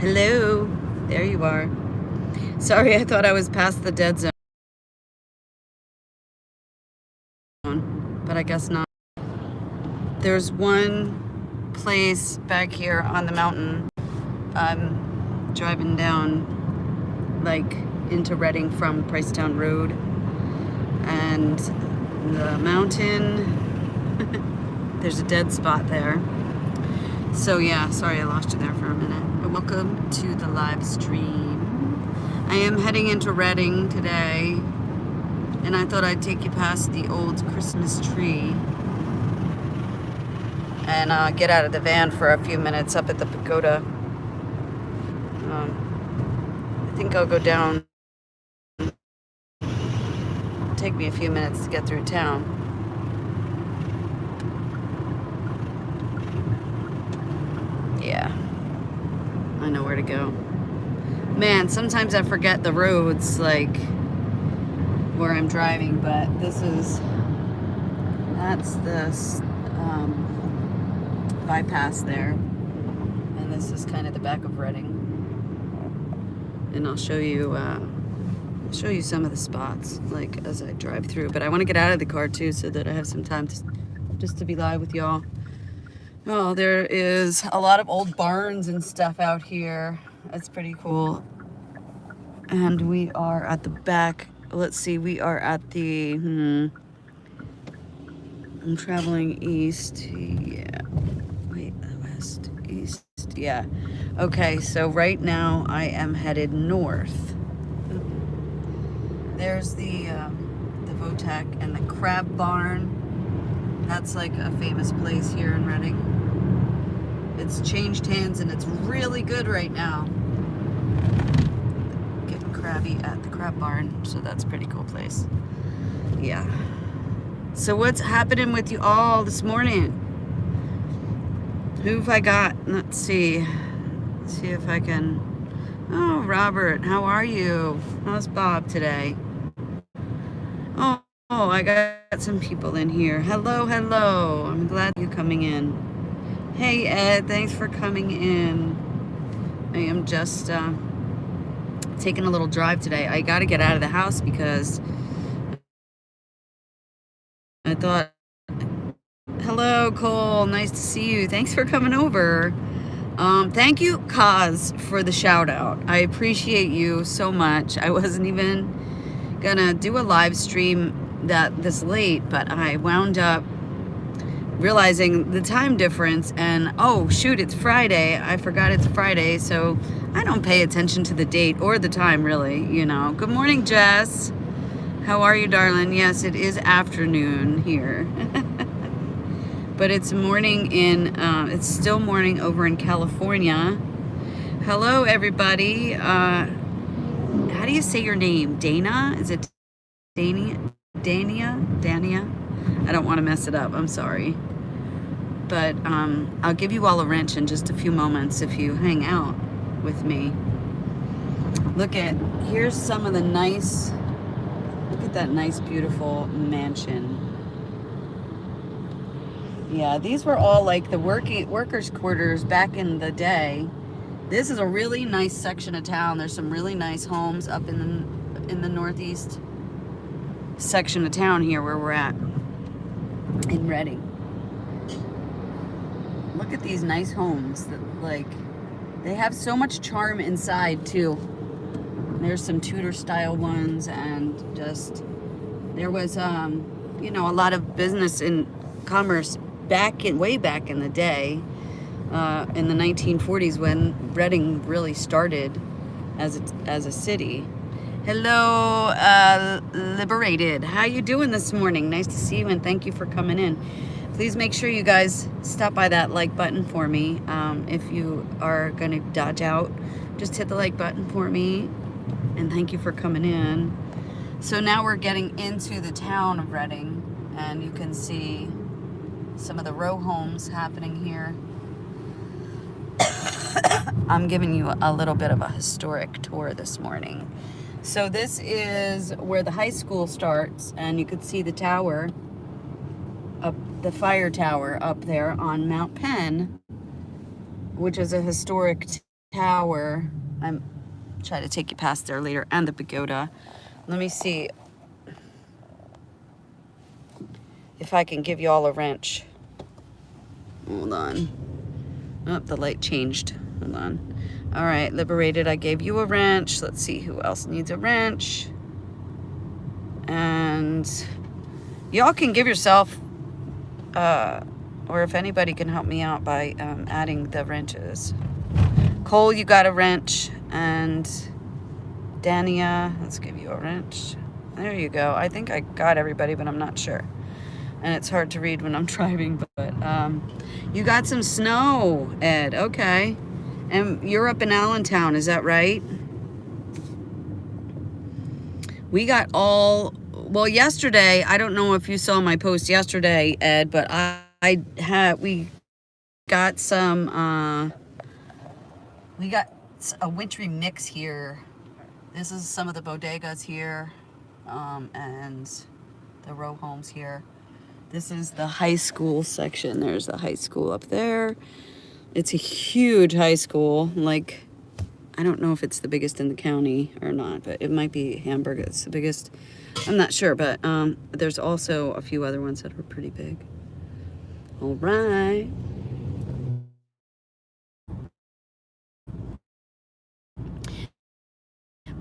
Hello. There you are. Sorry, I thought I was past the dead zone, but I guess not. There's one place back here on the mountain. I'm driving down like into Reading from Pricetown Road, and the mountain, there's a dead spot there. So yeah, sorry I lost you there for a minute. But welcome to the live stream. I am heading into Reading today, and I thought I'd take you past the old Christmas tree and get out of the van for a few minutes up at the pagoda. I think I'll go down. It'll take me a few minutes to get through town. Yeah, I know where to go. Man, sometimes I forget the roads, like where I'm driving, but that's the bypass there, and this is kind of the back of Reading, and I'll show you some of the spots like as I drive through. But I want to get out of the car too, so that I have some time just to be live with y'all. Oh, there is a lot of old barns and stuff out here. That's pretty cool. And we are at the back. Let's see, we are at the, I'm traveling east. Yeah. Wait, west, east. Yeah. Okay, so right now I am headed north. There's the Votek and the Crab Barn. That's like a famous place here in Reading. It's changed hands and it's really good right now. Getting crabby at the Crab Barn, so that's a pretty cool place. Yeah. So what's happening with you all this morning? Who have I got? Let's see. See if I can. Oh, Robert, how are you? How's Bob today? Oh, I got some people in here. Hello, hello. I'm glad you're coming in. Hey, Ed, thanks for coming in. I am just taking a little drive today. I got to get out of the house because I thought, hello, Cole. Nice to see you. Thanks for coming over. Thank you, Kaz, for the shout out. I appreciate you so much. I wasn't even gonna do a live stream this late, but I wound up realizing the time difference, and oh shoot, it's Friday. I forgot it's Friday, so I don't pay attention to the date or the time, really, you know. Good morning, Jess. How are you, darling? Yes, it is afternoon here. But it's morning it's still morning over in California. Hello, everybody. How do you say your name? Dana? Is it Dania? Dania? I don't want to mess it up. I'm sorry. But I'll give you all a wrench in just a few moments if you hang out with me. Here's some of the nice, look at that nice, beautiful mansion. Yeah, these were all like the workers' quarters back in the day. This is a really nice section of town. There's some really nice homes up in the northeast section of town here where we're at in Reading. Look at these nice homes that, like, they have so much charm inside too. There's some Tudor style ones, and just there was you know, a lot of business and commerce way back in the day, in the 1940s when Reading really started as a city. Hello, Liberated. How you doing this morning? Nice to see you, and thank you for coming in. Please make sure you guys stop by that like button for me. If you are going to dodge out, just hit the like button for me, and thank you for coming in. So now we're getting into the town of Reading, and you can see some of the row homes happening here. I'm giving you a little bit of a historic tour this morning. So this is where the high school starts, and you could see the tower, the fire tower up there on Mount Penn, which is a historic tower. I'm try to take you past there later, and the pagoda. Let me see if I can give you all a wrench. Hold on. Oh, the light changed. Hold on. All right, Liberated, I gave you a wrench. Let's see who else needs a wrench. And y'all can give yourself, or if anybody can help me out by adding the wrenches. Cole, you got a wrench. And Dania, let's give you a wrench. There you go. I think I got everybody, but I'm not sure. And it's hard to read when I'm driving, but you got some snow, Ed. Okay. And you're up in Allentown, is that right? We got all, well, yesterday, I don't know if you saw my post yesterday, Ed, but we got some, we got a wintry mix here. This is some of the bodegas here, and the row homes here. This is the high school section. There's the high school up there. It's a huge high school. Like, I don't know if it's the biggest in the county or not, but it might be Hamburg. It's the biggest. I'm not sure, but there's also a few other ones that are pretty big. All right.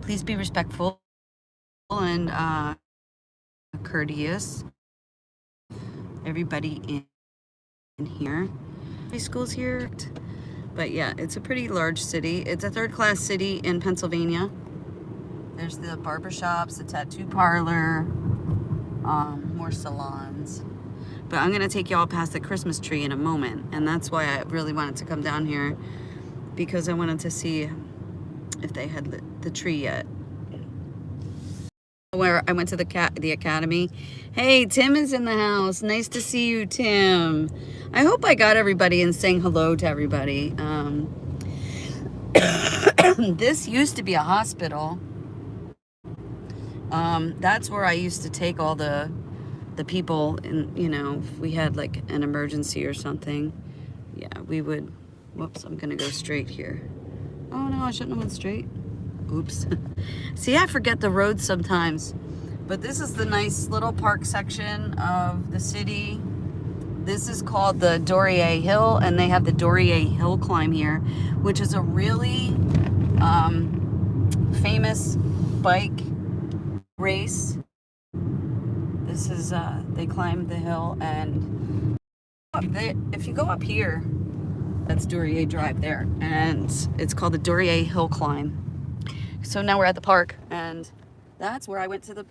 Please be respectful and courteous. Everybody in here. High school's here. But yeah, it's a pretty large city. It's a third-class city in Pennsylvania. There's the barbershops, the tattoo parlor, more salons. But I'm gonna take y'all past the Christmas tree in a moment, and that's why I really wanted to come down here, because I wanted to see if they had lit the tree yet. Where I went to the academy. Hey, Tim is in the house. Nice to see you, Tim. I hope I got everybody and saying hello to everybody. This used to be a hospital. That's where I used to take all the people, and you know, if we had like an emergency or something, yeah, we would. Whoops, I'm gonna go straight here. Oh no, I shouldn't have went straight. Oops. See, I forget the roads sometimes. But this is the nice little park section of the city. This is called the Dorrier Hill, and they have the Dorrier Hill climb here, which is a really famous bike race. This is, they climb the hill, and if you go up here, that's Dorrier Drive there, and it's called the Dorrier Hill climb. So now we're at the park, and that's where I went to the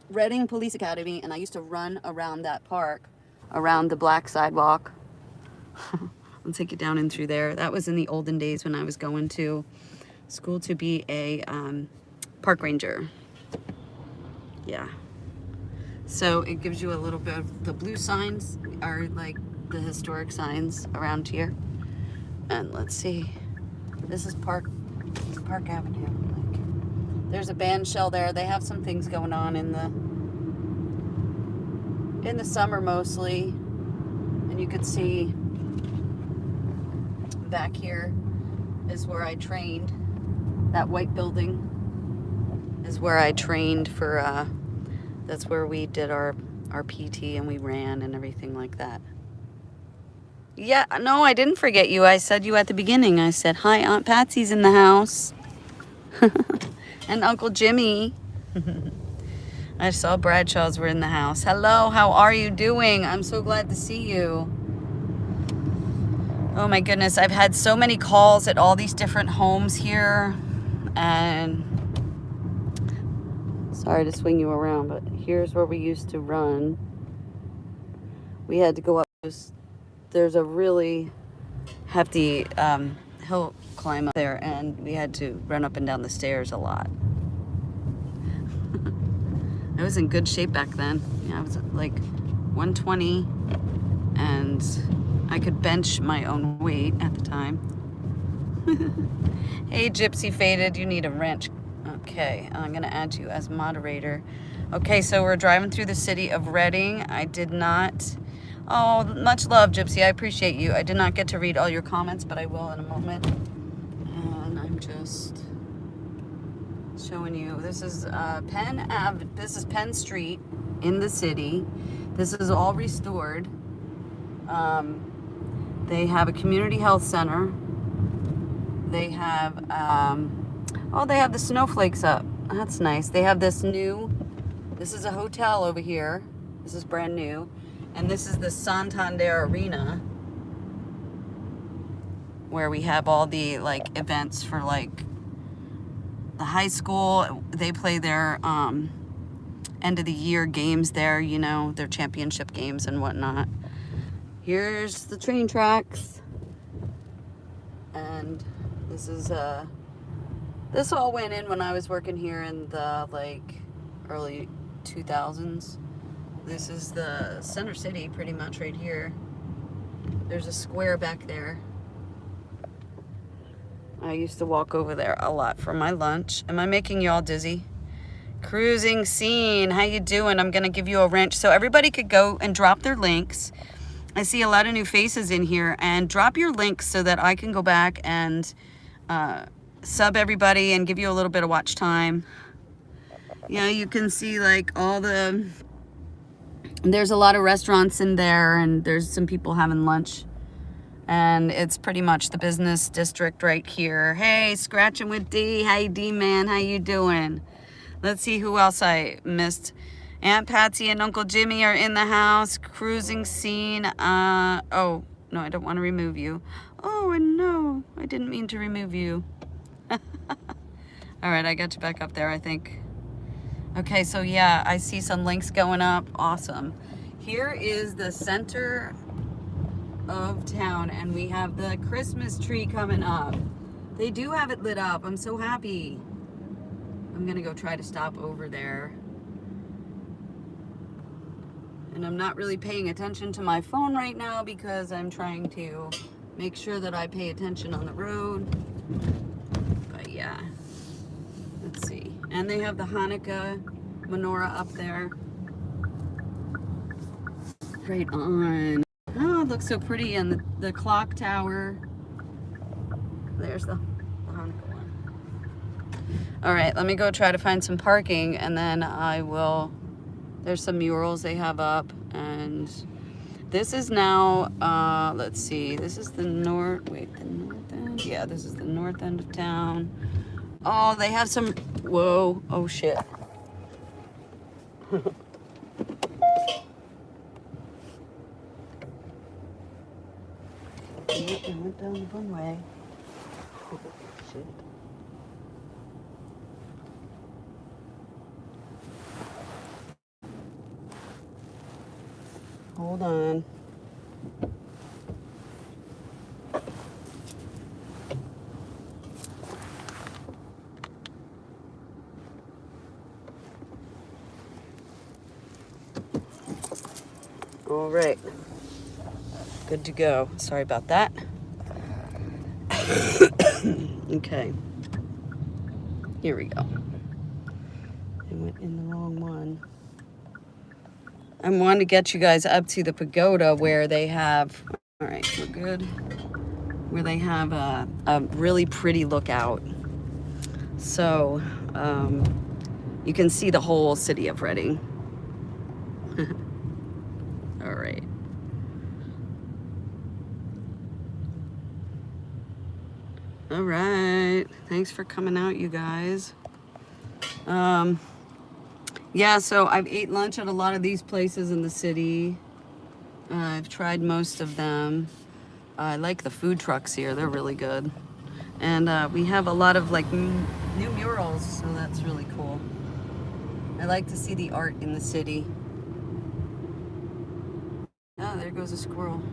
Reading Police Academy, and I used to run around that park, around the black sidewalk. I'll take you down in through there. That was in the olden days when I was going to school to be a park ranger. Yeah. So it gives you a little bit of, the blue signs are like the historic signs around here. And let's see, this is Park Avenue. There's a band shell there. They have some things going on in the summer mostly. And you could see back here is where I trained. That white building is where I trained for, that's where we did our PT and we ran and everything like that. Yeah, no, I didn't forget you. I said you at the beginning. I said, hi, Aunt Patsy's in the house. And Uncle Jimmy. I saw Bradshaw's were in the house. Hello, how are you doing? I'm so glad to see you. Oh my goodness, I've had so many calls at all these different homes here. And sorry to swing you around, but here's where we used to run. We had to go up. There's a really hefty hill climb up there, and we had to run up and down the stairs a lot. I was in good shape back then. Yeah, I was at like 120, and I could bench my own weight at the time. Hey, Gypsy Faded, you need a wrench. Okay, I'm gonna add you as moderator. Okay, so we're driving through the city of Reading. I did not, oh, much love, Gypsy, I appreciate you. I did not get to read all your comments, but I will in a moment. on. I'm just showing you. This is Penn Ave. This is Penn Street in the city. This is all restored. They have a community health center. They have oh, they have the snowflakes up. That's nice. They have this is a hotel over here. This is brand new. And this is the Santander Arena, where we have all the like events for like the high school. They play their end of the year games there, you know, their championship games and whatnot. Here's the train tracks. And this is this all went in when I was working here in the like early 2000s. This is the center city pretty much right here. There's a square back there. I used to walk over there a lot for my lunch. Am I making y'all dizzy? Cruising scene, how you doing? I'm gonna give you a wrench so everybody could go and drop their links. I see a lot of new faces in here, and drop your links so that I can go back and sub everybody and give you a little bit of watch time. Yeah, you can see like there's a lot of restaurants in there, and there's some people having lunch. And it's pretty much the business district right here. Hey, Scratching with D. Hey, D-Man, how you doing? Let's see who else I missed. Aunt Patsy and Uncle Jimmy are in the house. Cruising scene. Oh, no, I don't want to remove you. Oh, and no, I didn't mean to remove you. All right, I got you back up there, I think. Okay, so yeah, I see some links going up. Awesome. Here is the center of town, and we have the Christmas tree coming up. They do have it lit up. I'm so happy. I'm gonna go try to stop over there. And I'm not really paying attention to my phone right now because I'm trying to make sure that I pay attention on the road. But yeah, let's see. And they have the Hanukkah menorah up there. Right on. Oh, it looks so pretty. And the clock tower. There's the Hanukkah one. All right, let me go try to find some parking, and then I will. There's some murals they have up, and this is now, let's see, this is the north end? Yeah, this is the north end of town. Oh, they have some, whoa, oh shit. I went down the wrong way. Oh, shit. Hold on. All right. Good to go. Sorry about that. Okay. Here we go. I went in the wrong one. I wanted to get you guys up to the pagoda where they have, all right, we're good, where they have a really pretty lookout. So you can see the whole city of Reading. All right. All right. Thanks for coming out, you guys. Yeah, so I've ate lunch at a lot of these places in the city. I've tried most of them. I like the food trucks here. They're really good. And we have a lot of like new murals, so that's really cool. I like to see the art in the city. Oh, there goes a squirrel.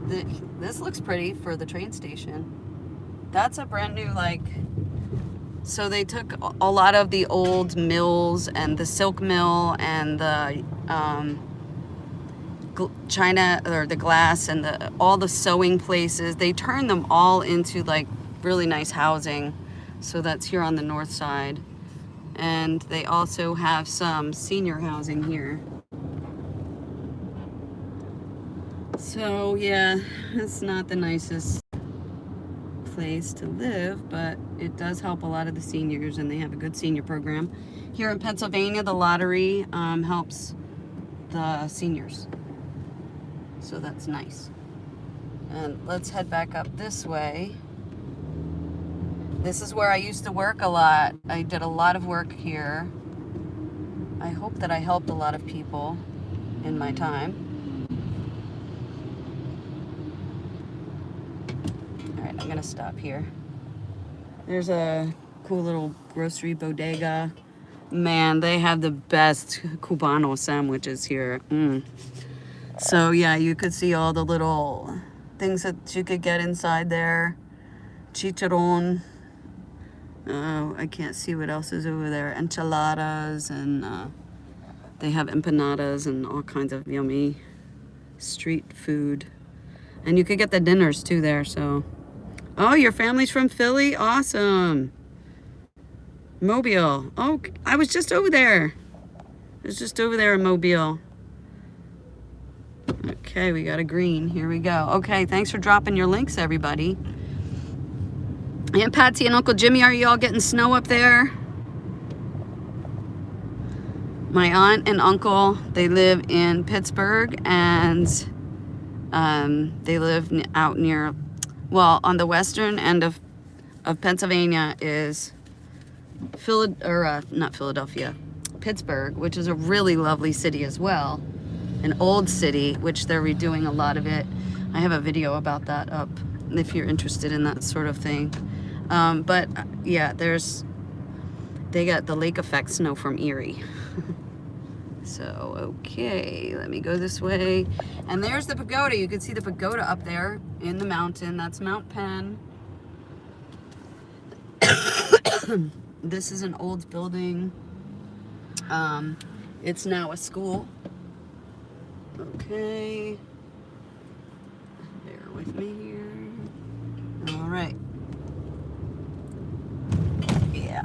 This looks pretty for the train station. That's a brand new, like, so they took a lot of the old mills and the silk mill and the china, or the glass, and all the sewing places. They turned them all into like really nice housing. So that's here on the north side. And they also have some senior housing here. So yeah, it's not the nicest place to live, but it does help a lot of the seniors, and they have a good senior program. Here in Pennsylvania, the lottery helps the seniors. So that's nice. And let's head back up this way. This is where I used to work a lot. I did a lot of work here. I hope that I helped a lot of people in my time. All right, I'm gonna stop here. There's a cool little grocery bodega. Man, they have the best Cubano sandwiches here. So yeah, you could see all the little things that you could get inside there. Chicharron. I can't see what else is over there. Enchiladas, and they have empanadas and all kinds of yummy street food. And you could get the dinners too there, so. Oh, your family's from Philly? Awesome. Mobile. Oh, I was just over there. I was just over there in Mobile. Okay, we got a green. Here we go. Okay, thanks for dropping your links, everybody. Aunt Patsy and Uncle Jimmy, are you all getting snow up there? My aunt and uncle, they live in Pittsburgh, and they live out near, well, on the western end of Pennsylvania is not Philadelphia, Pittsburgh, which is a really lovely city as well. An old city, which they're redoing a lot of it. I have a video about that up if you're interested in that sort of thing. But yeah, they got the lake effect snow from Erie. So, okay, let me go this way. And there's the pagoda. You can see the pagoda up there in the mountain. That's Mount Penn. This is an old building. It's now a school. Okay. Bear with me here. All right. Yeah.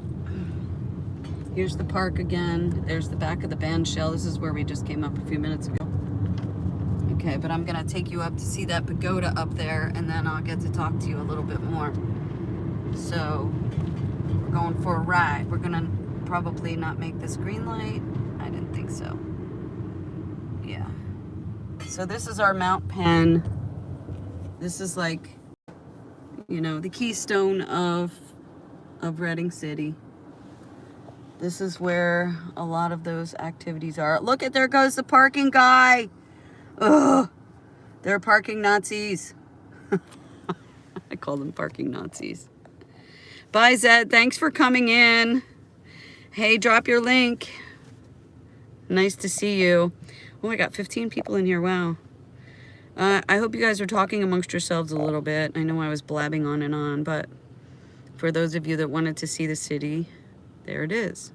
Here's the park again. There's the back of the band shell. This is where we just came up a few minutes ago. Okay, but I'm gonna take you up to see that pagoda up there, and then I'll get to talk to you a little bit more. So, we're going for a ride. We're gonna probably not make this green light. I didn't think so. Yeah. So this is our Mount Penn. This is like, you know, the keystone of Reading City. This is where a lot of those activities are. Look at, there goes the parking guy. Ugh, they're parking Nazis. I call them parking Nazis. Bye, Zed. Thanks for coming in. Hey, drop your link. Nice to see you. Oh, I got 15 people in here. Wow. I hope you guys are talking amongst yourselves a little bit. I know I was blabbing on and on, but for those of you that wanted to see the city, there it is.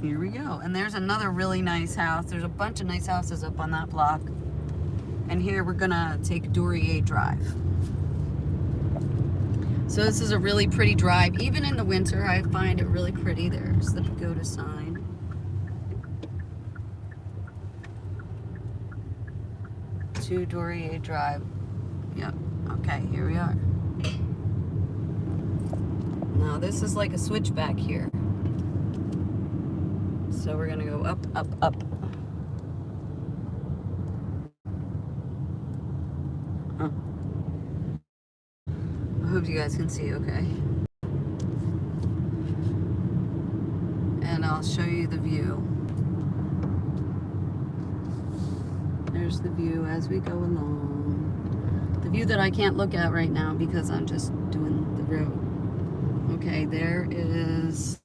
Here we go. And there's another really nice house. There's a bunch of nice houses up on that block. And here we're gonna take Duryea Drive. So this is a really pretty drive. Even in the winter, I find it really pretty. There's the pagoda sign. To Duryea Drive. Yep. Okay, here we are. Now this is like a switchback here. So we're gonna go up, up, up. Huh. I hope you guys can see okay. And I'll show you the view. There's the view as we go along. The view that I can't look at right now because I'm just doing the road. Okay, there is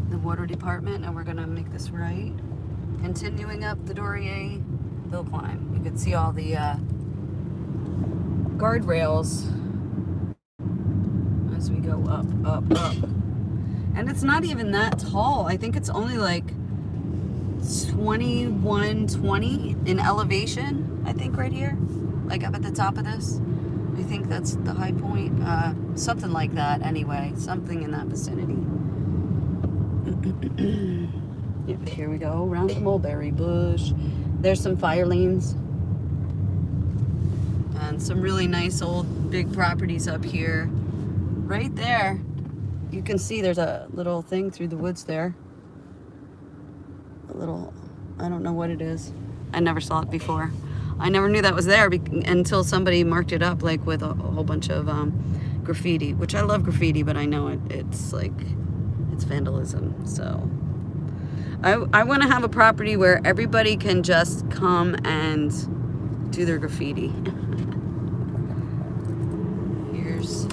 the water department, and we're gonna make this right. Continuing up the Duryea hill climb. You can see all the guardrails as we go up, up, up. And it's not even that tall. I think it's only like 2120 in elevation, I think, right here. Like up at the top of this. I think that's the high point. Something like that anyway. Something in that vicinity. Yep, here we go, around the mulberry bush. There's some firelines. And some really nice old big properties up here. Right there, you can see there's a little thing through the woods there. A little, I don't know what it is. I never saw it before. I never knew that was there until somebody marked it up like with a whole bunch of graffiti, which I love graffiti, but I know it's like, it's vandalism. So I want to have a property where everybody can just come and do their graffiti. Here's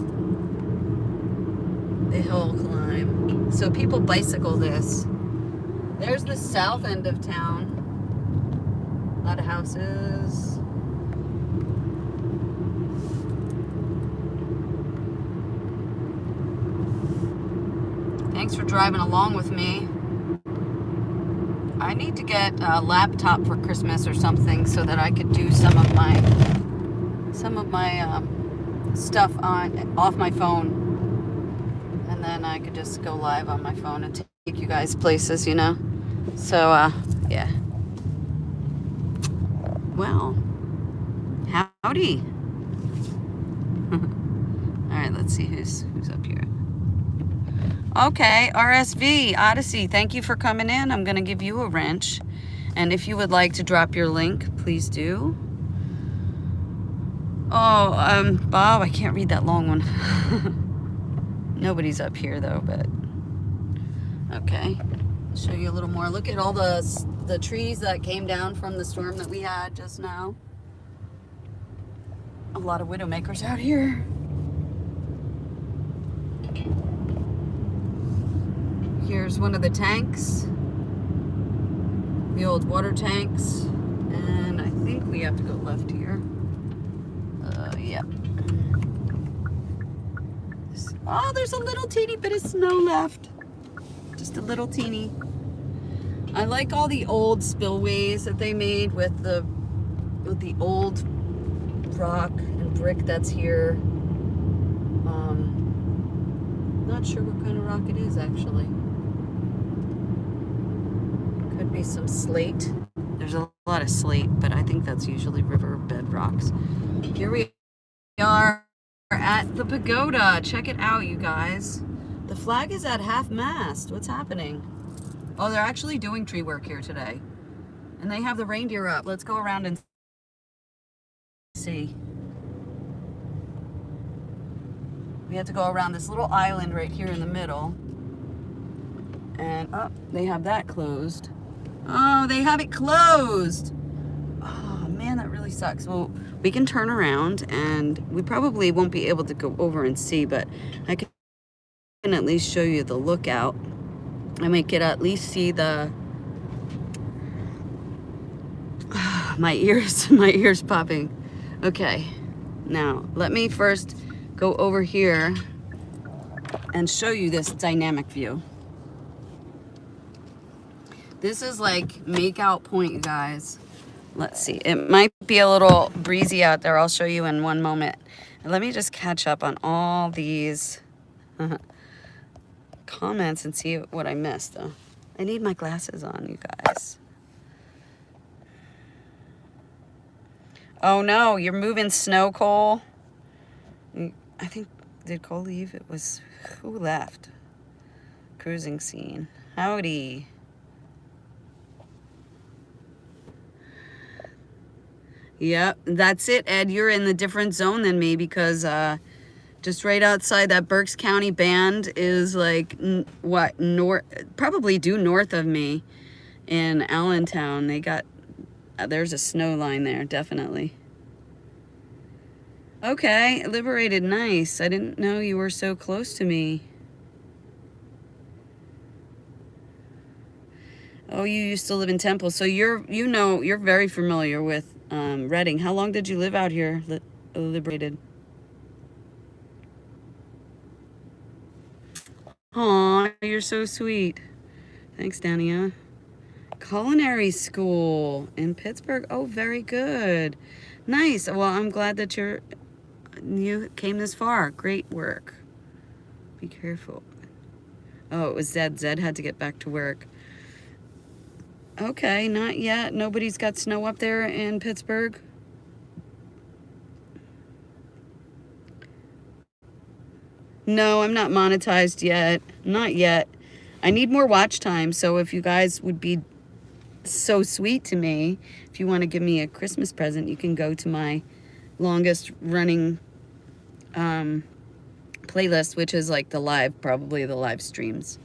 the hill climb. So people bicycle this. There's the south end of town. A lot of houses. Thanks for driving along with me. I need to get a laptop for Christmas or something so that I could do some of my stuff off my phone, and then I could just go live on my phone and take you guys places, you know. So yeah. Well, howdy. All right, let's see who's up here. Okay, RSV Odyssey, thank you for coming in. I'm gonna give you a wrench, and if you would like to drop your link, please do. Oh, Bob, I can't read that long one. Nobody's up here though, but okay. I'll show you a little more. Look at all the trees that came down from the storm that we had just now. A lot of widowmakers out here. Here's one of the tanks, the old water tanks, and I think we have to go left here. Yep. Oh, there's a little teeny bit of snow left. Just a little teeny. I like all the old spillways that they made with the old rock and brick that's here. Not sure what kind of rock it is actually. Could be some slate. There's a lot of slate, but I think that's usually riverbed rocks. Here we are at the pagoda. Check it out, you guys. The flag is at half-mast. What's happening? Oh, they're actually doing tree work here today. And they have the reindeer up. Let's go around and see. We have to go around this little island right here in the middle. And they have that closed. Oh, they have it closed. Oh man, that really sucks. Well, we can turn around, and we probably won't be able to go over and see, but I can at least show you the lookout. I might get at least see the my ears popping. Okay, now let me first go over here and show you this dynamic view. This is like Makeout Point, you guys. Let's see, it might be a little breezy out there. I'll show you in one moment. And let me just catch up on all these comments and see what I missed. I need my glasses on, you guys. Oh no, you're moving snow, Cole. I think, did Cole leave? It was, who left? Cruising scene. Howdy. Yep, that's it, Ed. You're in the different zone than me because just right outside that Berks County band is like, what, probably due north of me in Allentown. They got, there's a snow line there, definitely. Okay, liberated, nice. I didn't know you were so close to me. Oh, you used to live in Temple, so you're very familiar with Reading. How long did you live out here, liberated? Aw, you're so sweet. Thanks, Dania. Culinary school in Pittsburgh. Oh, very good. Nice. Well, I'm glad that you came this far. Great work. Be careful. Oh, it was Zed. Zed had to get back to work. Okay, not yet. Nobody's got snow up there in Pittsburgh. No, I'm not monetized yet. Not yet. I need more watch time, so if you guys would be so sweet to me, if you want to give me a Christmas present, you can go to my longest running playlist, which is like probably the live streams,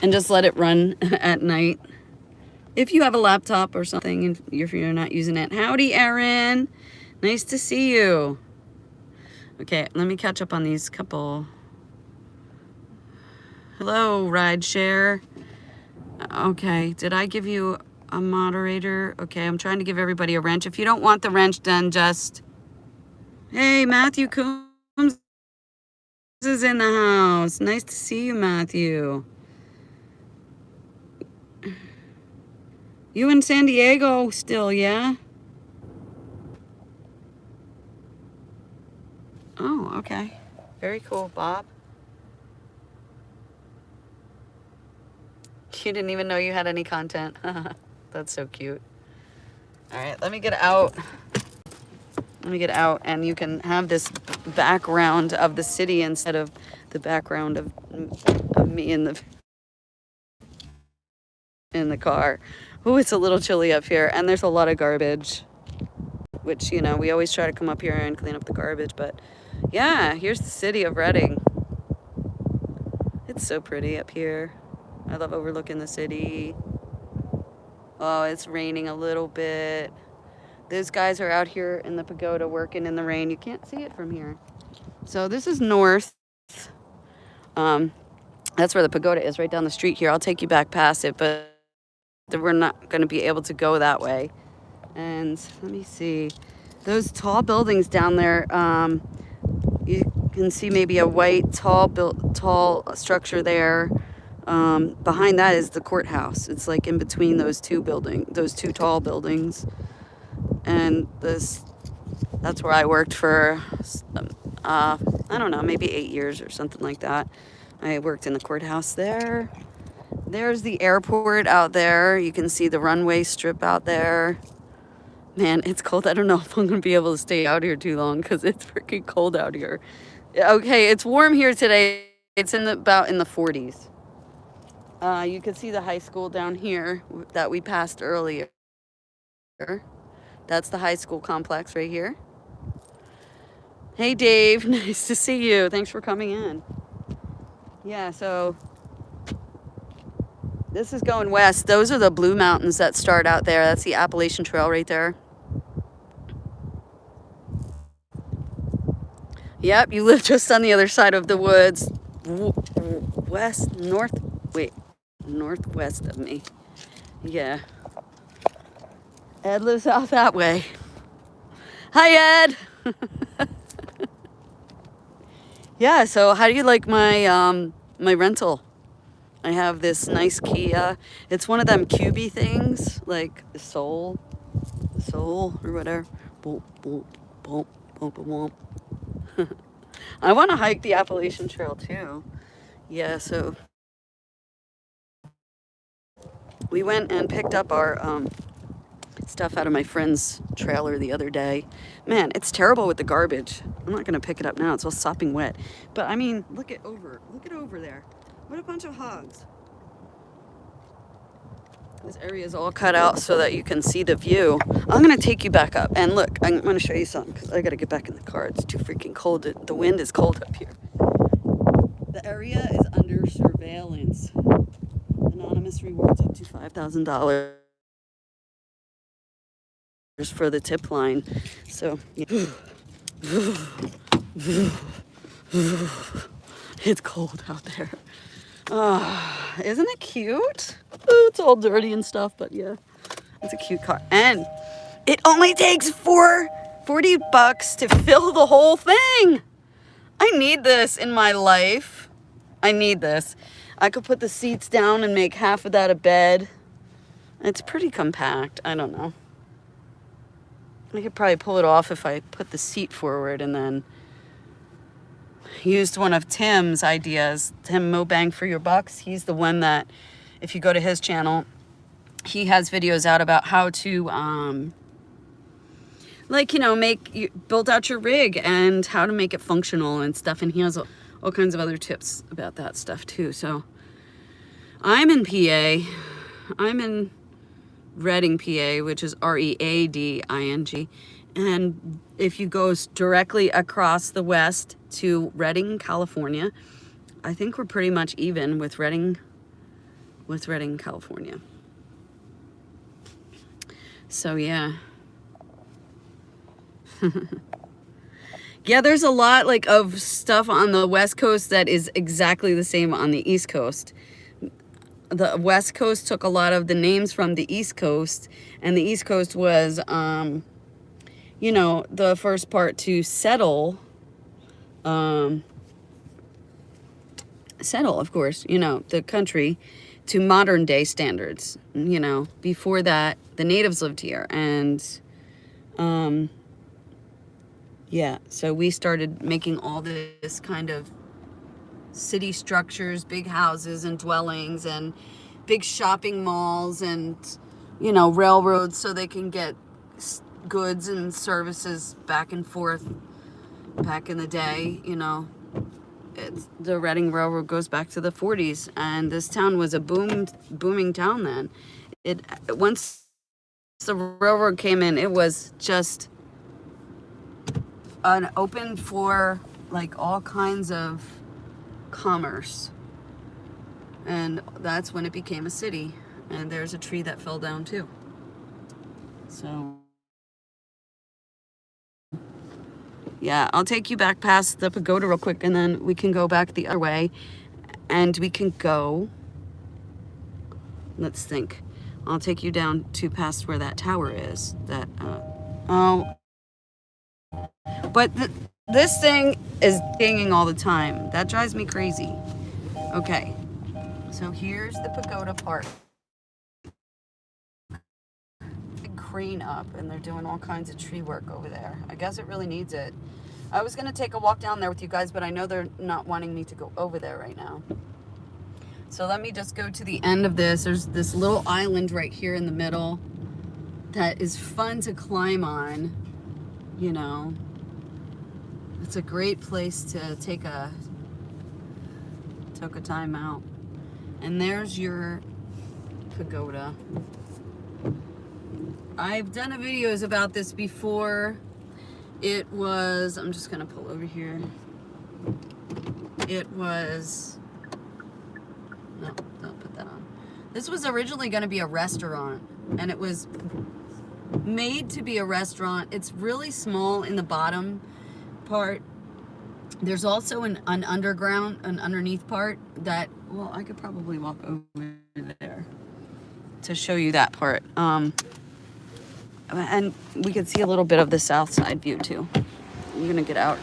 and just let it run at night. If you have a laptop or something and if you're not using it. Howdy, Erin. Nice to see you. Okay, let me catch up on these couple. Hello, rideshare. Okay, did I give you a moderator? Okay, I'm trying to give everybody a wrench. If you don't want the wrench done, just... Hey, Matthew Coombs is in the house. Nice to see you, Matthew. You in San Diego still, yeah? Oh, okay. Very cool, Bob. You didn't even know you had any content. That's so cute. All right, let me get out. Let me get out, and you can have this background of the city instead of the background of me in the car. Oh, it's a little chilly up here, and there's a lot of garbage, which, you know, we always try to come up here and clean up the garbage, but yeah, here's the city of Reading. It's so pretty up here. I love overlooking the city. Oh, it's raining a little bit. Those guys are out here in the pagoda working in the rain. You can't see it from here. So this is north. That's where the pagoda is, right down the street here. I'll take you back past it, but we're not going to be able to go that way. And let me see. Those tall buildings down there, you can see maybe a white tall structure there. Behind that is the courthouse. It's like in between those two tall buildings. And that's where I worked for, I don't know, maybe 8 years or something like that. I worked in the courthouse there. There's the airport out there. You can see the runway strip out there. Man, it's cold. I don't know if I'm going to be able to stay out here too long because it's freaking cold out here. Okay, it's warm here today. It's about in the 40s. You can see the high school down here that we passed earlier. That's the high school complex right here. Hey, Dave. Nice to see you. Thanks for coming in. Yeah, so this is going west. Those are the Blue Mountains that start out there. That's the Appalachian Trail right there. Yep, you live just on the other side of the woods. Northwest of me. Yeah. Ed lives out that way. Hi, Ed. Yeah, so how do you like my my rental? I have this nice Kia. It's one of them cubey things, like the Soul or whatever. Boom, boom, boom, boom, boom, boom. I want to hike the Appalachian Trail too. Yeah, so we went and picked up our stuff out of my friend's trailer the other day. Man, it's terrible with the garbage. I'm not gonna pick it up now. It's all sopping wet. But I mean, look it over there. What a bunch of hogs. This area is all cut out so that you can see the view. I'm gonna take you back up and look. I'm gonna show you something because I gotta get back in the car. It's too freaking cold. The wind is cold up here. The area is under surveillance. Anonymous rewards up to $5,000 for the tip line. So yeah. It's cold out there. Isn't it cute? Oh, it's all dirty and stuff, but yeah, it's a cute car. And it only takes $40 to fill the whole thing. I need this in my life. I need this. I could put the seats down and make half of that a bed. It's pretty compact. I don't know. I could probably pull it off if I put the seat forward and then used one of Tim's ideas, Tim Mo Bang for Your Bucks. He's the one that, if you go to his channel, he has videos out about how to, like, you know, build out your rig and how to make it functional and stuff. And he has all kinds of other tips about that stuff too. So I'm in PA. I'm in Reading, PA, which is Reading. And if you go directly across the west to Reading, California, I think we're pretty much even with Reading, California. So yeah. Yeah, there's a lot like of stuff on the West Coast that is exactly the same on the East Coast. The West Coast took a lot of the names from the East Coast, and the East Coast was, you know, the first part to settle, of course, you know, the country to modern day standards. You know, before that, the natives lived here, and, yeah, so we started making all this kind of city structures, big houses and dwellings and big shopping malls and, you know, railroads so they can get goods and services back and forth. Back in the day, you know, the Reading Railroad goes back to the 40s, and this town was a booming town then. Once the railroad came in, it was just open for like all kinds of commerce, and that's when it became a city. And there's a tree that fell down too. So yeah, I'll take you back past the pagoda real quick, and then we can go back the other way, and we can go, let's think, I'll take you down to past where that tower is, that but this thing is dinging all the time. That drives me crazy. Okay, so here's the pagoda part. Big crane up, and they're doing all kinds of tree work over there. I guess it really needs it. I was gonna take a walk down there with you guys, but I know they're not wanting me to go over there right now. So let me just go to the end of this. There's this little island right here in the middle that is fun to climb on, you know. It's a great place to take a time out. And there's your pagoda. I've done videos about this before. It was, I'm just gonna pull over here. It was, no, don't put that on. This was originally gonna be a restaurant, and it was made to be a restaurant. It's really small in the bottom part. There's also an underneath part that, well, I could probably walk over there to show you that part. And we could see a little bit of the south side view too. I'm gonna get out.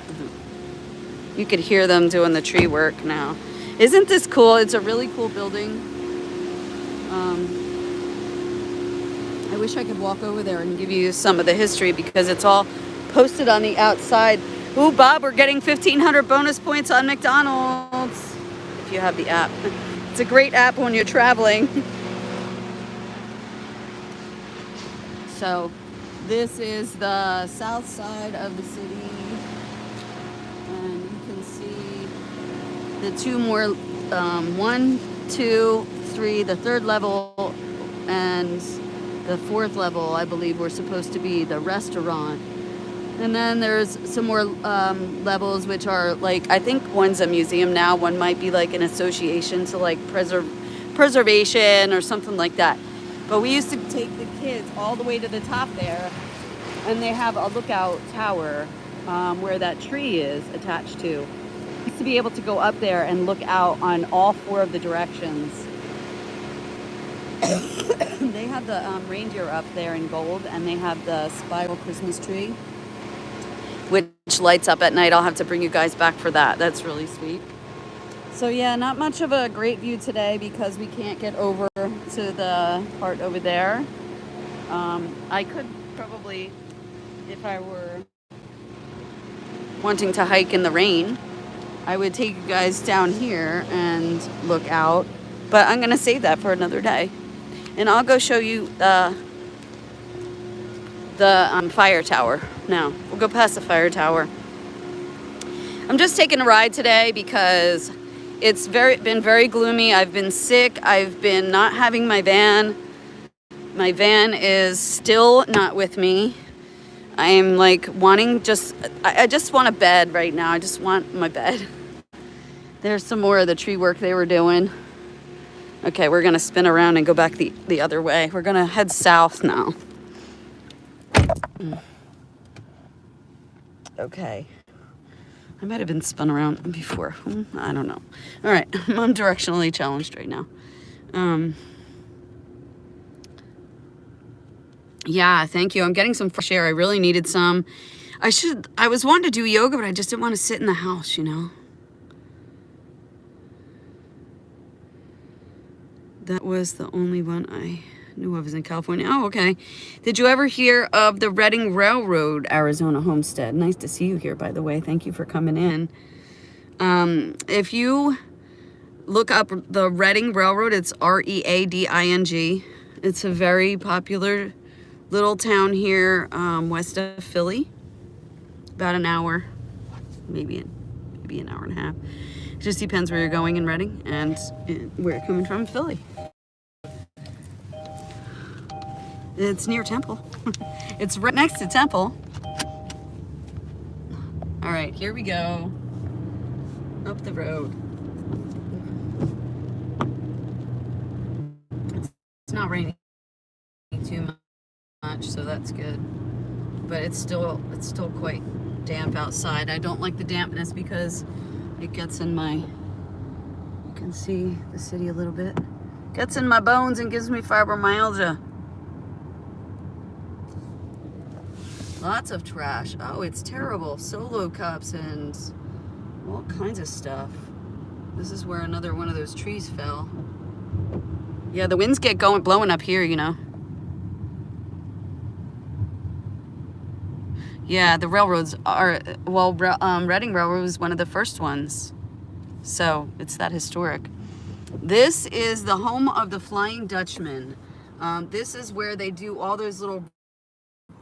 You could hear them doing the tree work now. Isn't this cool? It's a really cool building. I wish I could walk over there and give you some of the history, because it's all posted on the outside. Ooh, Bob, we're getting 1,500 bonus points on McDonald's if you have the app. It's a great app when you're traveling. So this is the south side of the city, and you can see the two more, 1, 2, 3, the third level, and the fourth level, I believe, were supposed to be the restaurant. And then there's some more levels, which are like, I think one's a museum now, one might be like an association to like preservation or something like that. But we used to take the kids all the way to the top there, and they have a lookout tower where that tree is attached to. We used to be able to go up there and look out on all 4 of the directions. They have the reindeer up there in gold, and they have the spiral Christmas tree, which lights up at night. I'll have to bring you guys back for that. That's really sweet. So yeah, not much of a great view today because we can't get over to the part over there. I could probably, if I were wanting to hike in the rain, I would take you guys down here and look out, but I'm gonna save that for another day. And I'll go show you the fire tower now. We'll go past the fire tower. I'm just taking a ride today because it's been very gloomy. I've been sick. I've been not having my van. My van is still not with me. I am like wanting I just want a bed right now. I just want my bed. There's some more of the tree work they were doing. Okay, we're gonna spin around and go back the other way. We're gonna head south now. Okay. I might have been spun around before. I don't know. All right, I'm directionally challenged right now. Yeah, thank you. I'm getting some fresh air. I really needed some. I was wanting to do yoga, but I just didn't want to sit in the house, you know? That was the only one I knew of was in California. Oh, okay. Did you ever hear of the Reading Railroad, Arizona homestead? Nice to see you here, by the way. Thank you for coming in. If you look up the Reading Railroad, it's Reading. It's a very popular little town here west of Philly. About an hour, maybe an hour and a half. It just depends where you're going in Reading and where you're coming from, Philly. It's near Temple. It's right next to Temple. All right, here we go. Up the road. It's not raining too much, so that's good. But it's still quite damp outside. I don't like the dampness because it gets in my, you can see the city a little bit. Gets in my bones and gives me fibromyalgia. Lots of trash. Oh, it's terrible. Solo cups and all kinds of stuff. This is where another one of those trees fell. Yeah, the winds get blowing up here, you know. Yeah, the railroads are, well, Reading Railroad was one of the first ones. So it's that historic. This is the home of the Flying Dutchman. This is where they do all those little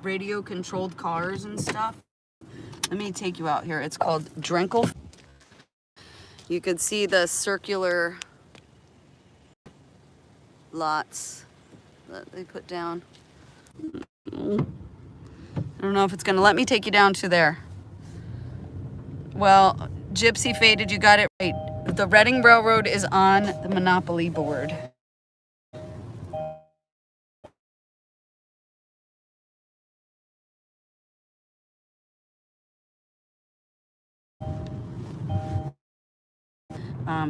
radio controlled cars and stuff. Let me take you out here. It's called Drenkel. You could see the circular lots that they put down. I don't know if it's gonna let me take you down to there. Well, Gypsy Faded, you got it right. The Reading Railroad is on the Monopoly board.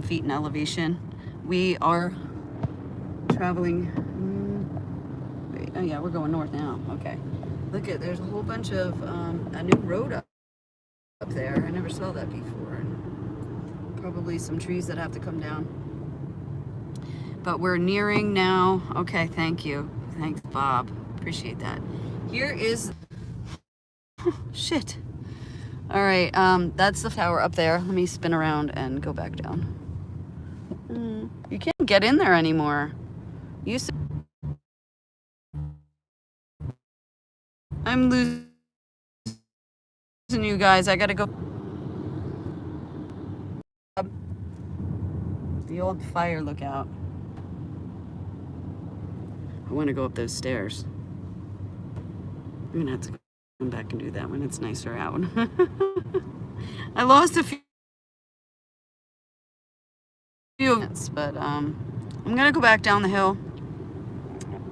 Feet in elevation. We are traveling. Oh yeah, we're going north now. Okay. Look at, there's a whole bunch of a new road up there. I never saw that before. And probably some trees that have to come down. But we're nearing now. Okay, thank you. Thanks, Bob. Appreciate that. Here is, shit. All right, that's the tower up there. Let me spin around and go back down. You can't get in there anymore. I'm losing you guys. I gotta go. The old fire lookout. I want to go up those stairs. I'm gonna have to come back and do that when it's nicer out. I lost a few minutes, but I'm gonna go back down the hill.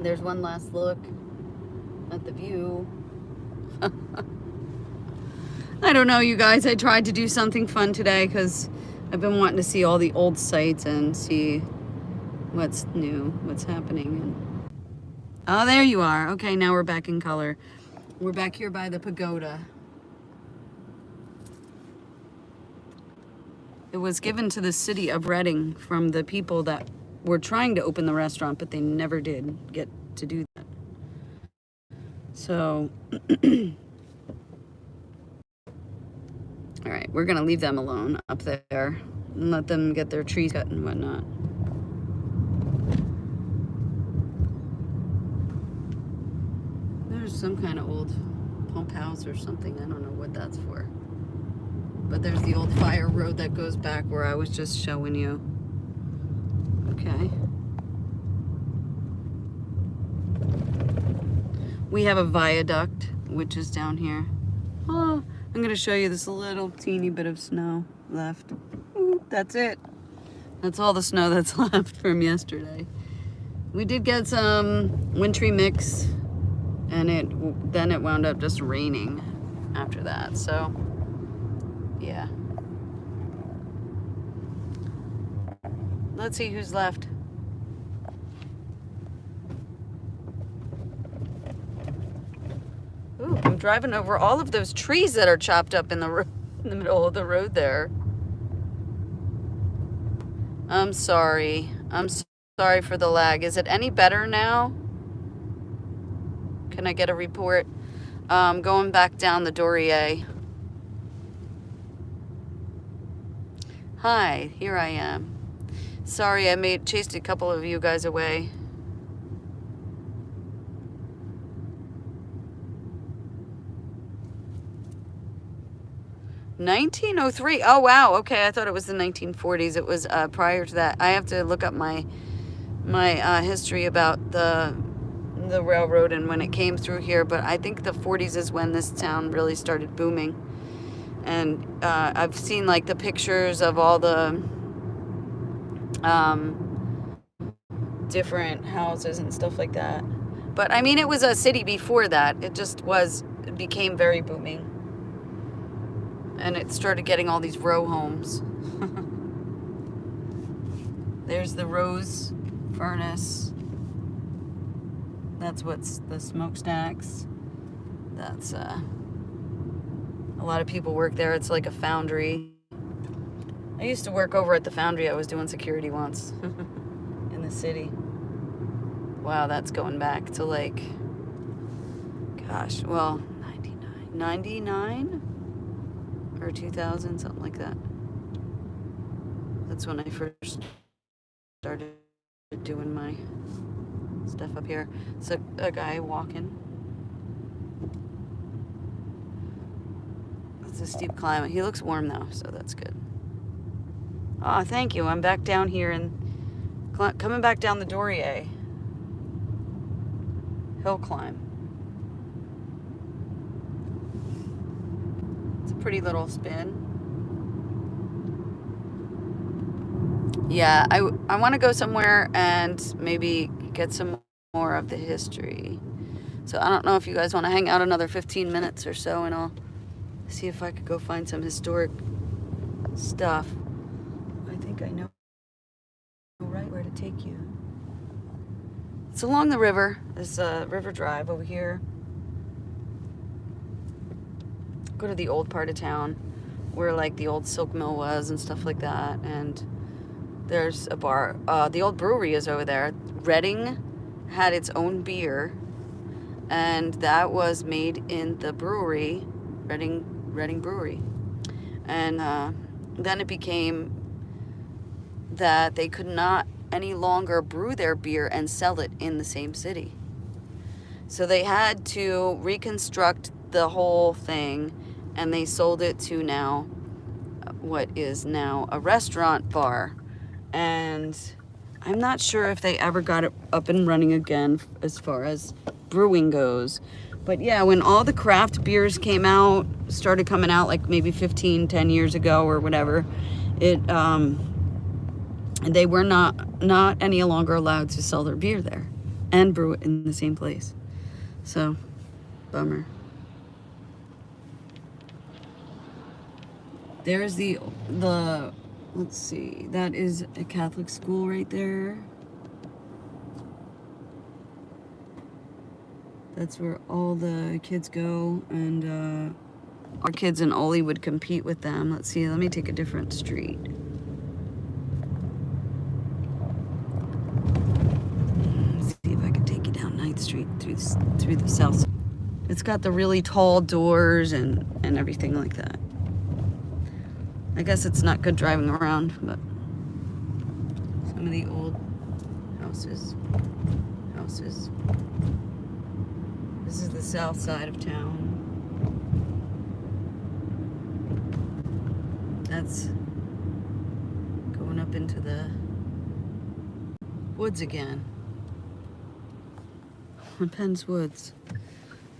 There's one last look at the view. I don't know, you guys. I tried to do something fun today because I've been wanting to see all the old sites and see what's new, what's happening. Oh, there you are. Okay, now we're back in color. We're back here by the pagoda. It was given to the city of Reading from the people that were trying to open the restaurant, but they never did get to do that. So All right, we're gonna leave them alone up there and let them get their trees cut and whatnot. There's some kind of old pump house or something. I don't know what that's for. But there's the old fire road that goes back where I was just showing you. Okay. We have a viaduct, which is down here. Oh, I'm gonna show you this little teeny bit of snow left. Ooh, that's it. That's all the snow that's left from yesterday. We did get some wintry mix, and then it wound up just raining after that. So, yeah. Let's see who's left. Ooh, I'm driving over all of those trees that are chopped up in the middle of the road there. I'm sorry. I'm sorry for the lag. Is it any better now? Can I get a report? Going back down the Dorrier. Hi, here I am. Sorry, I chased a couple of you guys away. (1903). Oh wow, okay, I thought it was the 1940s. It was prior to that. I have to look up my history about the railroad and when it came through here, but I think the 40s is when this town really started booming. And I've seen like the pictures of all the different houses and stuff like that. But I mean, it was a city before that. It became very booming. And it started getting all these row homes. There's the Rose furnace. That's what's the smokestacks. That's a lot of people work there. It's like a foundry. I used to work over at the foundry. I was doing security once in the city. Wow, that's going back to like, gosh, well, 99 or 2000, something like that. That's when I first started doing my stuff up here. So a guy walking. It's a steep climb. He looks warm though, so that's good. Ah, thank you. I'm back down here and coming back down the Dorrier. Hill climb. It's a pretty little spin. Yeah, I want to go somewhere and maybe get some more of the history. So I don't know if you guys want to hang out another 15 minutes or so, and I'll see if I could go find some historic stuff. I think I know right where to take you. It's along the river. There's a river drive over here. Go to the old part of town where like the old silk mill was and stuff like that. And there's a bar. The old brewery is over there. Reading had its own beer, and that was made in the brewery, Reading Brewery. And then it became that they could not any longer brew their beer and sell it in the same city. So they had to reconstruct the whole thing, and they sold it to now what is now a restaurant bar. And I'm not sure if they ever got it up and running again as far as brewing goes. But yeah, when all the craft beers started coming out like maybe 10 years ago or whatever, they were not any longer allowed to sell their beer there and brew it in the same place. So, bummer. There's the let's see, that is a Catholic school right there. That's where all the kids go, and our kids in Oli would compete with them. Let's see, let me take a different street. Let's see if I can take you down 9th Street through the south. It's got the really tall doors and everything like that. I guess it's not good driving around, but some of the old houses. This is the south side of town. That's going up into the woods again. Penn's Woods.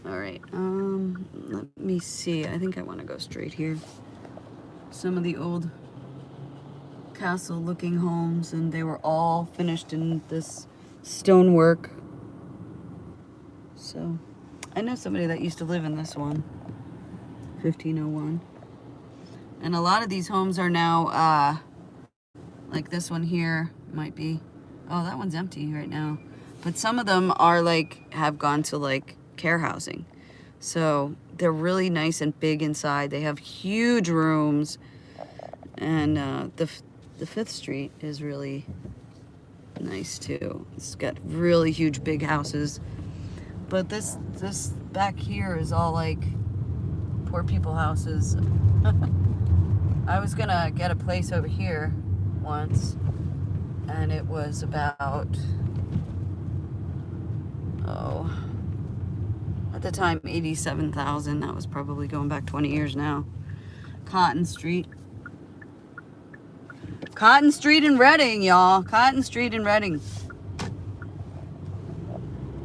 All right, let me see. I think I want to go straight here. Some of the old castle-looking homes, and they were all finished in this stonework. So, I know somebody that used to live in this one, 1501. And a lot of these homes are now, like this one here might be, oh, that one's empty right now. But some of them are like, have gone to like care housing. So they're really nice and big inside. They have huge rooms. And the 5th Street is really nice too. It's got really huge big houses. But this back here is all like poor people houses. I was gonna get a place over here once, and it was about, oh, at the time, 87,000. That was probably going back 20 years now. Cotton Street. Cotton Street in Reading, y'all. Cotton Street in Reading.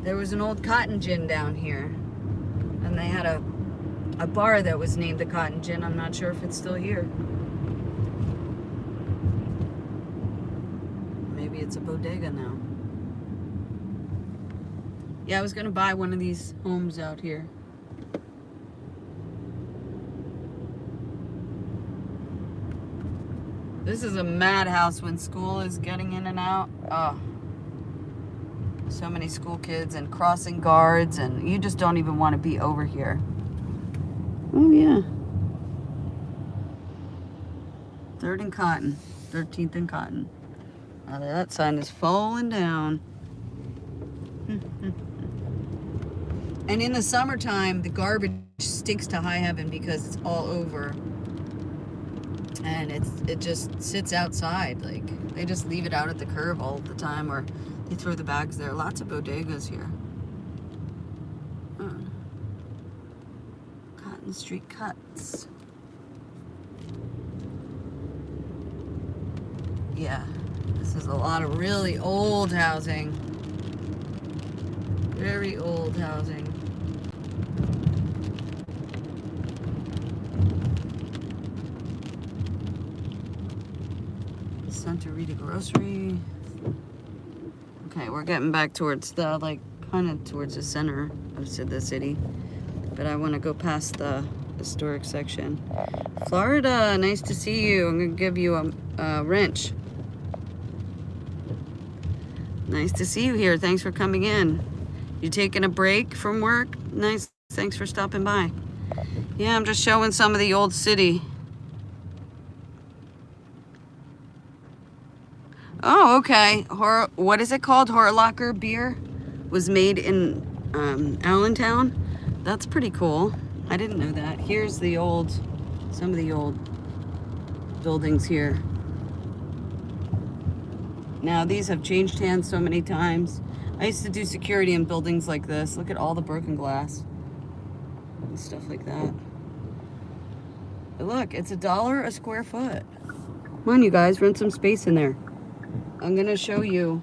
There was an old Cotton Gin down here, and they had a bar that was named the Cotton Gin. I'm not sure if it's still here. Maybe it's a bodega now. Yeah, I was gonna buy one of these homes out here. This is a madhouse when school is getting in and out. Oh, so many school kids and crossing guards, and you just don't even want to be over here. Oh yeah. 3rd and Cotton, 13th and Cotton. Now that sign is falling down. And in the summertime, the garbage stinks to high heaven because it's all over. And it just sits outside. Like, they just leave it out at the curb all the time, or they throw the bags there. Lots of bodegas here. Cotton Street Cuts. Yeah, this is a lot of really old housing. Very old housing. Santa Rita Grocery. Okay, we're getting back towards the, like, kind of towards the center of the city. But I want to go past the historic section. Florida, nice to see you. I'm going to give you a wrench. Nice to see you here. Thanks for coming in. You taking a break from work? Nice. Thanks for stopping by. Yeah, I'm just showing some of the old city. Oh, okay. What is it called? Horlocker beer was made in Allentown. That's pretty cool. I didn't know that. Here's the some of the old buildings here. Now, these have changed hands so many times. I used to do security in buildings like this. Look at all the broken glass and stuff like that. But look, it's $1 a square foot. Come on, you guys, rent some space in there. I'm gonna show you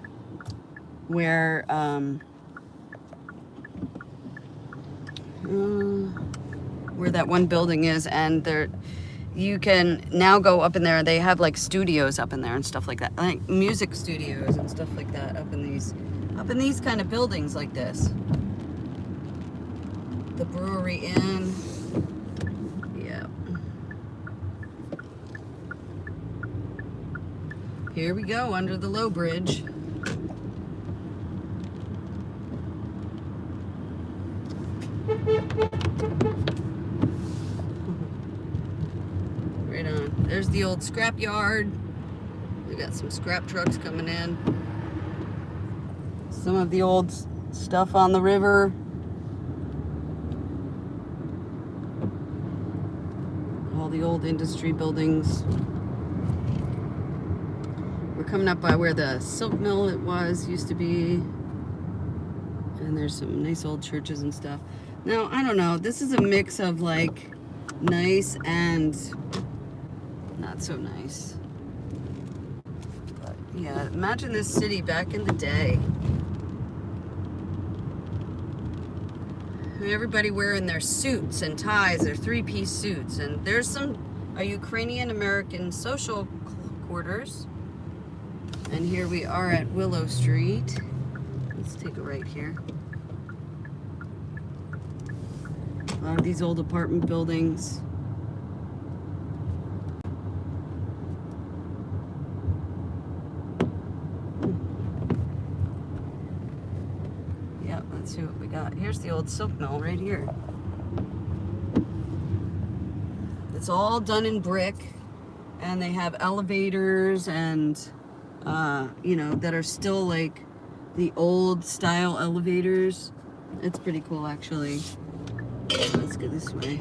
where that one building is, and you can now go up in there. They have like studios up in there and stuff like that, like music studios and stuff like that up in these kind of buildings like this. The Brewery Inn. Yeah. Here we go, under the low bridge. Right on. There's the old scrap yard. We got some scrap trucks coming in. Some of the old stuff on the river. all the old industry buildings. We're coming up by where the silk mill used to be. And there's some nice old churches and stuff. Now, I don't know. This is a mix of like nice and not so nice. But yeah, imagine this city back in the day. Everybody wearing their suits and ties, their three-piece suits. And there's some Ukrainian American social quarters. And here we are at Willow Street. Let's take a right here. A lot of these old apartment buildings. Yeah, let's see what we got. Here's the old silk mill right here. It's all done in brick, and they have elevators and you know, that are still like the old style elevators. It's pretty cool, actually. Let's go this way.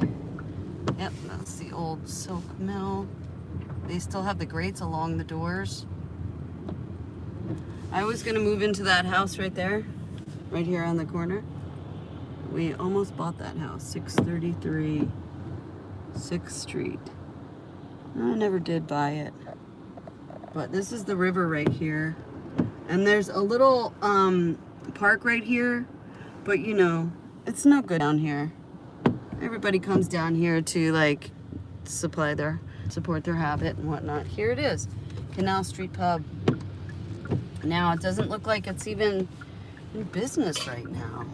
Yep, that's the old silk mill. They still have the grates along the doors. I was gonna move into that house right there, right here on the corner. We almost bought that house, 633 6th Street. I never did buy it. But this is the river right here. And there's a little park right here. But you know, it's no good down here. Everybody comes down here to like support their habit and whatnot. Here it is, Canal Street Pub. Now it doesn't look like it's even in business right now.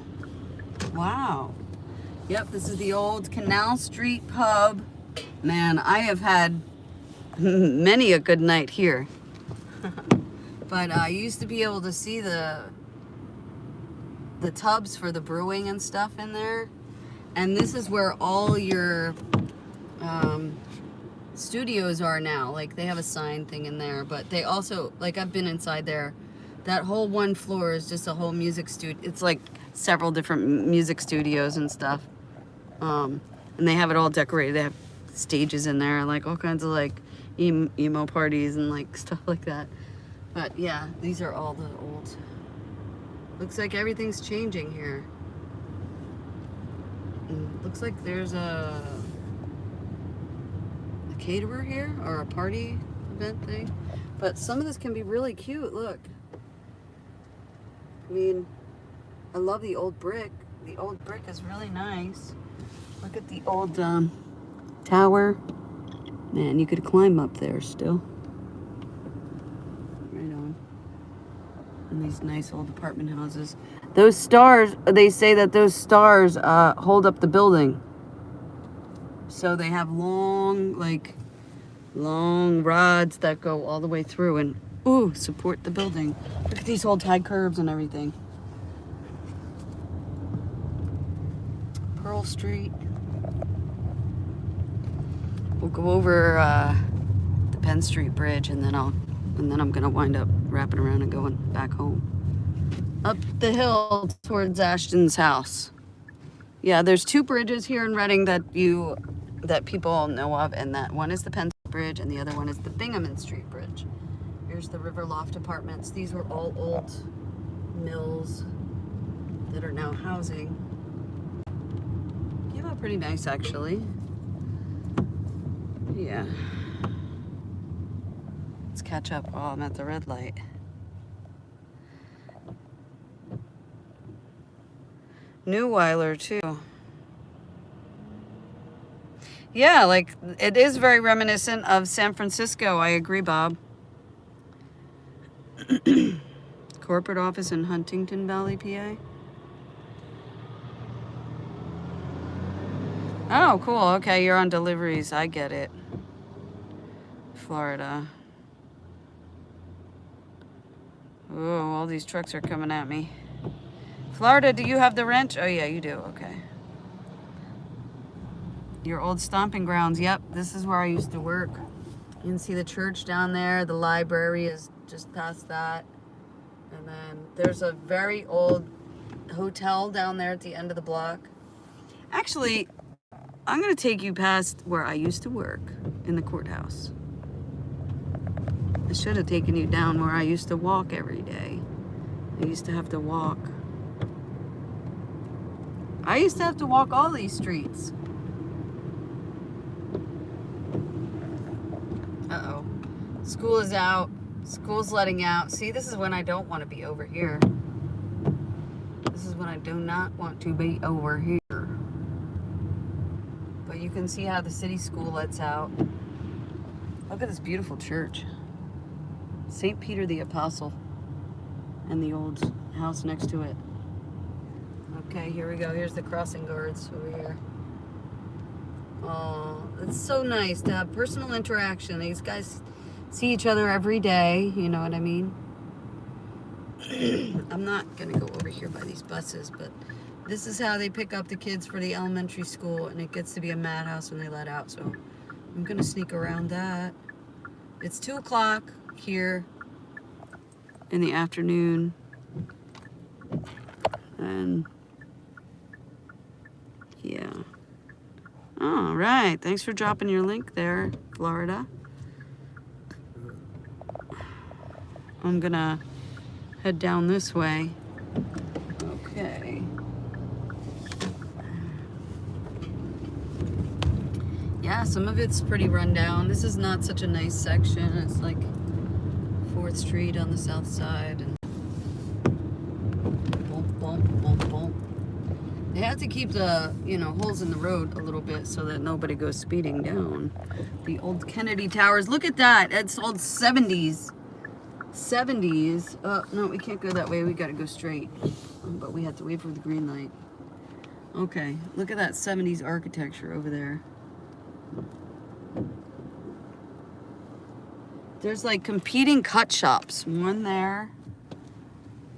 Wow. Yep, this is the old Canal Street Pub. Man, I have had many a good night here. But I used to be able to see the tubs for the brewing and stuff in there. And this is where all your studios are now. Like, they have a sign thing in there, but they also, like, I've been inside there. That whole one floor is just a whole music studio. It's like several different music studios and stuff. And they have it all decorated. They have stages in there, like all kinds of like emo parties and like stuff like that. But yeah, these are all the old. Looks like everything's changing here. And looks like there's a caterer here, or a party event thing. But some of this can be really cute. Look. I mean, I love the old brick. The old brick is really nice. Look at the old tower. Man, you could climb up there still. Right on. And these nice old apartment houses. Those stars, they say that those stars hold up the building. So they have long rods that go all the way through and, ooh, support the building. Look at these old high curbs and everything. Pearl Street. We'll go over the Penn Street Bridge, and then I'm gonna wind up wrapping around and going back home. Up the hill towards Ashton's house. Yeah, there's two bridges here in Reading that people know of, and that one is the Penn Street Bridge, and the other one is the Binghamton Street Bridge. Here's the River Loft Apartments. These were all old mills that are now housing. Yeah, pretty nice actually. Yeah. Let's catch up. Oh, I'm at the red light. Neuweiler too. Yeah, like it is very reminiscent of San Francisco. I agree, Bob. Corporate office in Huntington Valley, PA. Oh, cool. Okay, you're on deliveries. I get it. Florida. Oh, all these trucks are coming at me. Florida, do you have the wrench? Oh, yeah, you do. Okay. Your old stomping grounds. Yep, this is where I used to work. You can see the church down there. The library is just past that. And then there's a very old hotel down there at the end of the block. Actually, I'm gonna take you past where I used to work in the courthouse. I should have taken you down where I used to walk every day. I used to have to walk. I used to have to walk all these streets. Uh-oh. School is out. School's letting out. See, this is when I don't want to be over here. This is when I do not want to be over here. But you can see how the city school lets out. Look at this beautiful church. St. Peter the Apostle. And the old house next to it. Okay, here we go. Here's the crossing guards over here. Oh, it's so nice to have personal interaction. These guys see each other every day, you know what I mean? I'm not going to go over here by these buses, but this is how they pick up the kids for the elementary school, and it gets to be a madhouse when they let out, so I'm going to sneak around that. It's 2 o'clock here in the afternoon, and yeah. All right, thanks for dropping your link there, Florida. I'm gonna head down this way. Okay. Yeah, some of it's pretty run down. This is not such a nice section. It's like 4th Street on the south side. And bump, bump, bump, bump. They have to keep the, holes in the road a little bit so that nobody goes speeding down. The old Kennedy Towers. Look at that. It's old 70s. 70s. Oh, no, we can't go that way. We got to go straight. But we have to wait for the green light. Okay, look at that 70s architecture over there. There's like competing cut shops. One there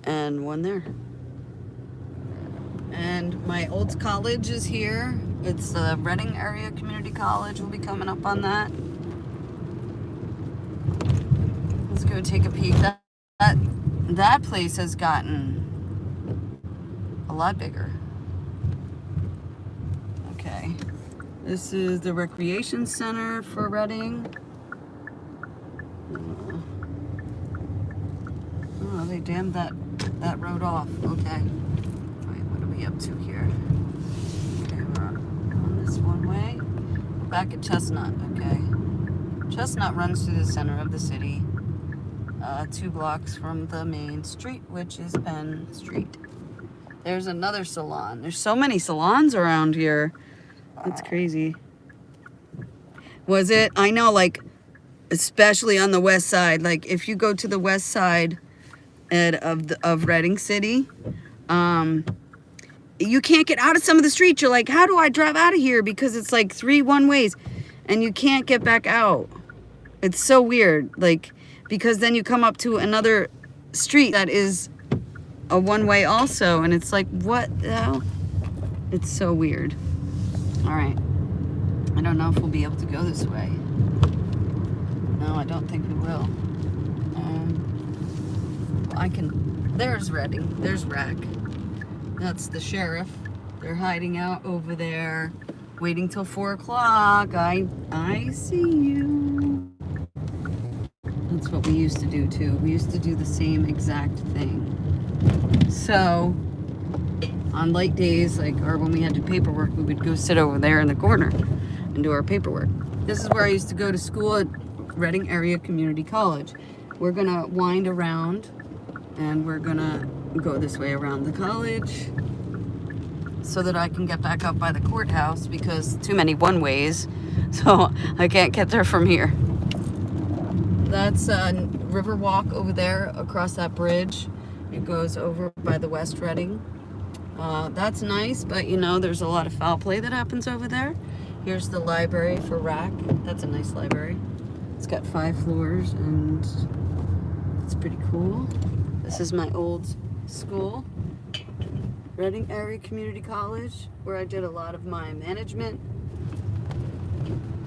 and one there. And my old college is here. It's the Reading Area Community College. We'll be coming up on that. Let's go take a peek. That place has gotten a lot bigger. Okay. This is the recreation center for Reading. Oh, they dammed that road off. Okay. Up to here. Okay, we're on this one way. We're back at Chestnut. Okay. Chestnut runs through the center of the city, 2 blocks from the main street, which is Penn Street. There's another salon. There's so many salons around here. That's crazy. Was it? I know, like, especially on the west side. Like, if you go to the west side of Reading City, you can't get out of some of the streets. You're like, how do I drive out of here? Because it's like 3 one-ways and you can't get back out. It's so weird. Like, because then you come up to another street that is a one-way also. And it's like, what the hell? It's so weird. All right. I don't know if we'll be able to go this way. No, I don't think we will. There's Reading. There's Rack. That's the sheriff. They're hiding out over there, waiting till 4 o'clock. I see you. That's what we used to do too. We used to do the same exact thing. So, on light days, or when we had to do paperwork, we would go sit over there in the corner and do our paperwork. This is where I used to go to school at Reading Area Community College. We're gonna wind around and we're gonna go this way around the college so that I can get back up by the courthouse because too many one-ways, so I can't get there from here. That's River Walk over there across that bridge. It goes over by the West Reading. That's nice, but there's a lot of foul play that happens over there. Here's the library for Rack. That's a nice library. It's got 5 floors and it's pretty cool. This is my old school, Reading Area Community College, where I did a lot of my management.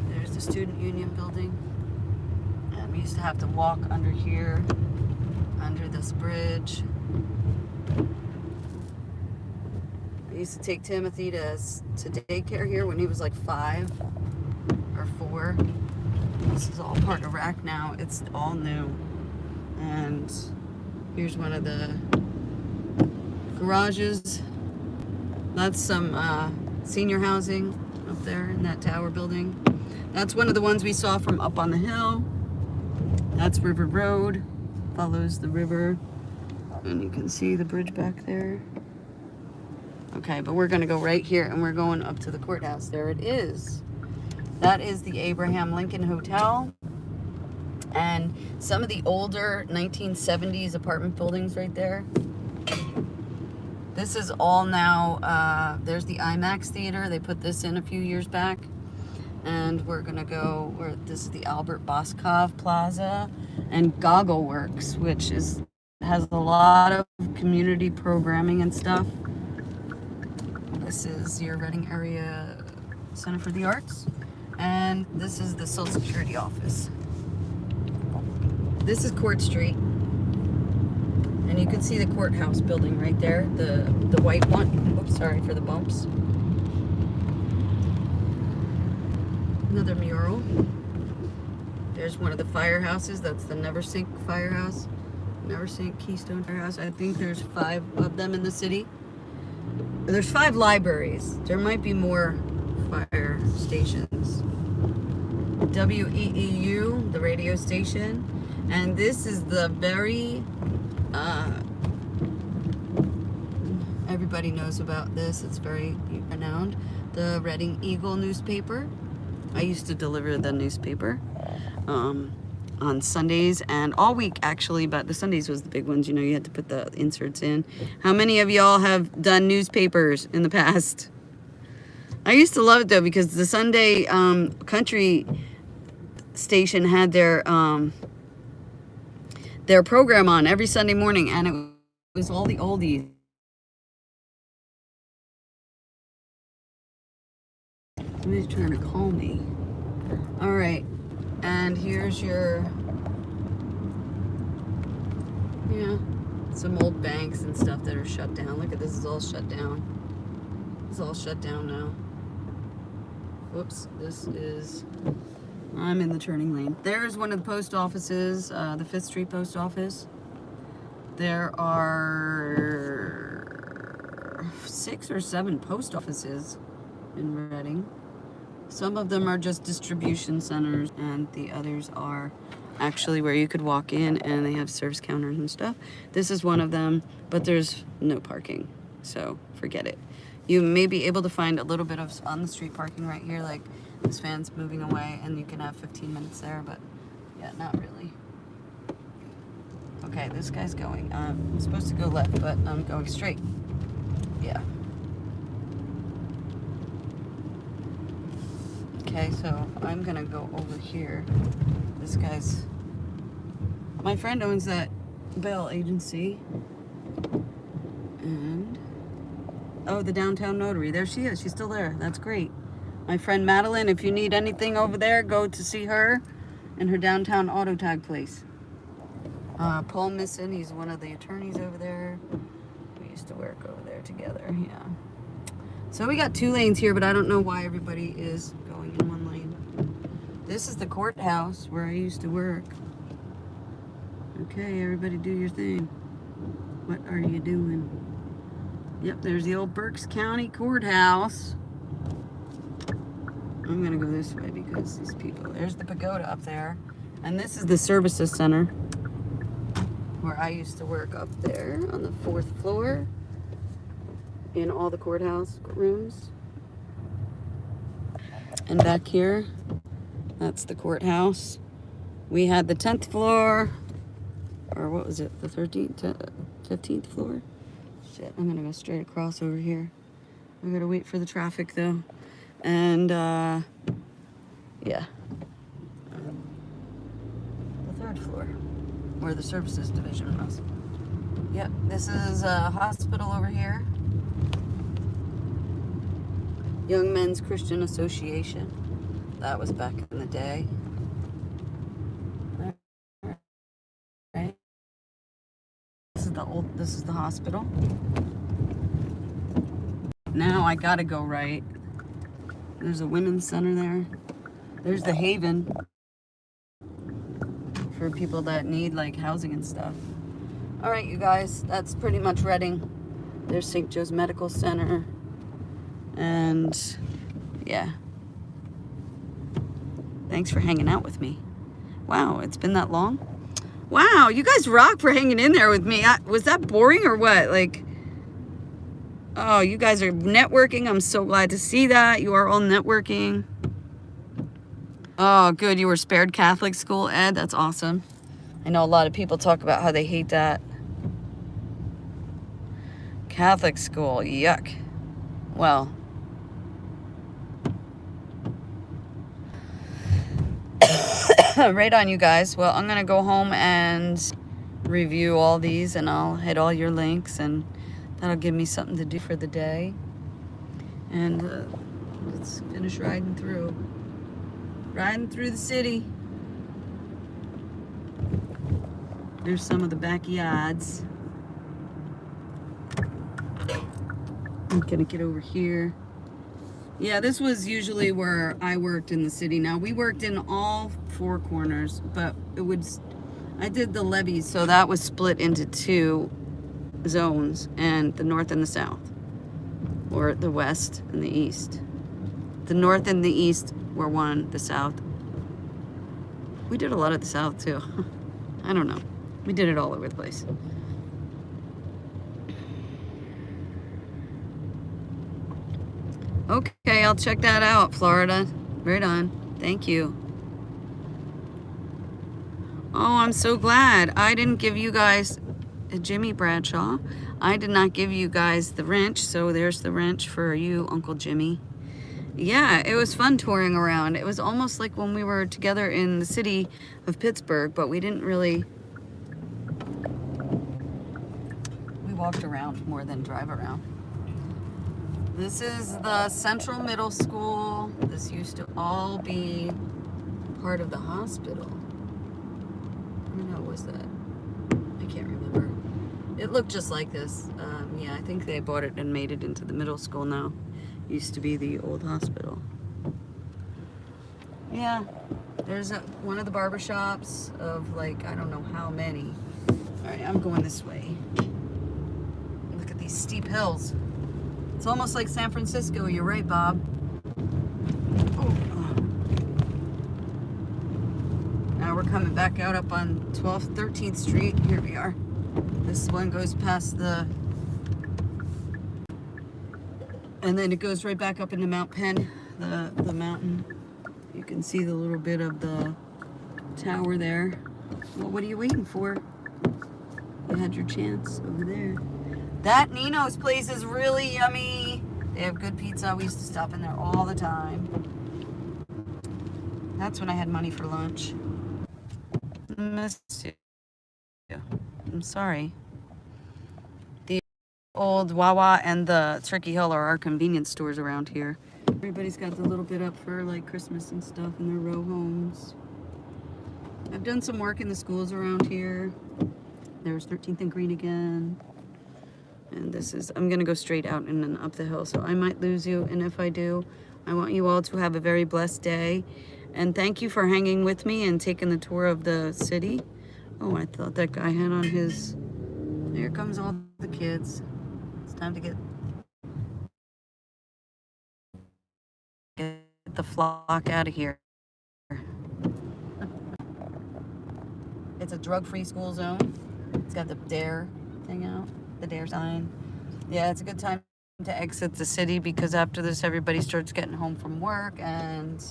There's the student union building. And we used to have to walk under here, under this bridge. used to take Timothy to daycare here when he was like 5 or 4. This is all part of RAC now. It's all new. And here's one of the garages. That's some senior housing up there in that tower building. That's one of the ones we saw from up on the hill. That's River Road. Follows the river. And you can see the bridge back there. Okay, but we're gonna go right here and we're going up to the courthouse. There it is. That is the Abraham Lincoln Hotel. And some of the older 1970s apartment buildings right there. This is all now, there's the IMAX theater. They put this in a few years back. And we're gonna go, this is the Albert Boskov Plaza and Goggle Works, which has a lot of community programming and stuff. This is your Reading Area Center for the Arts. And this is the Social Security office. This is Court Street. And you can see the courthouse building right there, the white one. Oops, sorry for the bumps. Another mural. There's one of the firehouses. That's the Never Sink Firehouse. Never Sink Keystone Firehouse. I think there's 5 of them in the city. There's 5 libraries. There might be more fire stations. WEEU, the radio station. And this is the very, everybody knows about this. It's very renowned. The Reading Eagle newspaper. I used to deliver the newspaper on Sundays and all week actually, but the Sundays was the big ones. You know, you had to put the inserts in. How many of y'all have done newspapers in the past? I used to love it though because the Sunday country station had their program on every Sunday morning, and it was all the oldies. Somebody's trying to call me. All right, and here's your, yeah, some old banks and stuff that are shut down. Look at this, is all shut down. It's all shut down now. Whoops, this is, I'm in the turning lane. There's one of the post offices, the 5th Street Post Office. There are 6 or 7 post offices in Reading. Some of them are just distribution centers, and the others are actually where you could walk in and they have service counters and stuff. This is one of them, but there's no parking, so forget it. You may be able to find a little bit of on-the-street parking right here, like this van's moving away and you can have 15 minutes there, but yeah, not really. Okay, this guy's going, I'm supposed to go left, but I'm going straight. Yeah. Okay, so I'm gonna go over here. This guy's, my friend owns that bail agency. And, oh, the downtown notary. There she is, she's still there. That's great. My friend Madeline, if you need anything over there, go to see her in her downtown auto tag place. Paul Misson, he's one of the attorneys over there. We used to work over there together, yeah. So we got 2 lanes here, but I don't know why everybody is going in 1 lane. This is the courthouse where I used to work. Okay, everybody do your thing. What are you doing? Yep, there's the old Berks County Courthouse. I'm gonna go this way because these people, there's the pagoda up there. And this is the services center where I used to work up there on the 4th floor in all the courthouse rooms. And back here, that's the courthouse. We had the 10th floor, or what was it, the 15th floor? Shit, I'm gonna go straight across over here. I gotta wait for the traffic though. And yeah. The 3rd floor, where the services division was. Yep, this is a hospital over here. Young Men's Christian Association. That was back in the day. Right. This is the hospital. now I gotta go right. There's a women's center there. There's the Haven for people that need like housing and stuff. All right, you guys, that's pretty much Reading. There's St. Joe's Medical Center. And yeah. Thanks for hanging out with me. Wow, it's been that long? Wow, you guys rock for hanging in there with me. Was that boring or what? Like, oh, you guys are networking. I'm so glad to see that. You are all networking. Oh, good. You were spared Catholic school, Ed. That's awesome. I know a lot of people talk about how they hate that. Catholic school, yuck. Well, right on, you guys. Well, I'm going to go home and review all these, and I'll hit all your links, and that'll give me something to do for the day. And let's finish riding through. Riding through the city. There's some of the backyards. I'm gonna get over here. Yeah, this was usually where I worked in the city. Now, we worked in all four corners, but I did the levees, so that was split into two zones, and the north and the south, or the west and the east. The north and the east were one, the south. We did a lot of the south too. I don't know. We did it all over the place. Okay, I'll check that out, Florida. Right on. Thank you. Oh, I'm so glad. I didn't give you guys a Jimmy Bradshaw. I did not give you guys the wrench, so there's the wrench for you, Uncle Jimmy. Yeah, it was fun touring around. It was almost like when we were together in the city of Pittsburgh, but we didn't really... We walked around more than drive around. This is the Central Middle School. This used to all be part of the hospital. What was that? I can't remember. It looked just like this. Yeah, I think they bought it and made it into the middle school now. Used to be the old hospital. Yeah, there's one of the barber shops of like, I don't know how many. All right, I'm going this way. Look at these steep hills. It's almost like San Francisco. You're right, Bob. Oh. Now we're coming back out up on 12th, 13th Street. Here we are. This one goes past the... And then it goes right back up into Mount Penn, the mountain. You can see the little bit of the tower there. Well, what are you waiting for? You had your chance over there. That Nino's place is really yummy. They have good pizza. We used to stop in there all the time. That's when I had money for lunch. Missed you. I'm sorry. The old Wawa and the Turkey Hill are our convenience stores around here. Everybody's got the little bit up for like Christmas and stuff in their row homes. I've done some work in the schools around here. There's 13th and Green again. And this is, I'm gonna go straight out and then up the hill, so I might lose you, and if I do, I want you all to have a very blessed day. And thank you for hanging with me and taking the tour of the city. Oh, I thought that guy had on his... Here comes all the kids. It's time to get the flock out of here. It's a drug-free school zone. It's got the DARE thing out, the DARE sign. Yeah, it's a good time to exit the city because after this, everybody starts getting home from work, and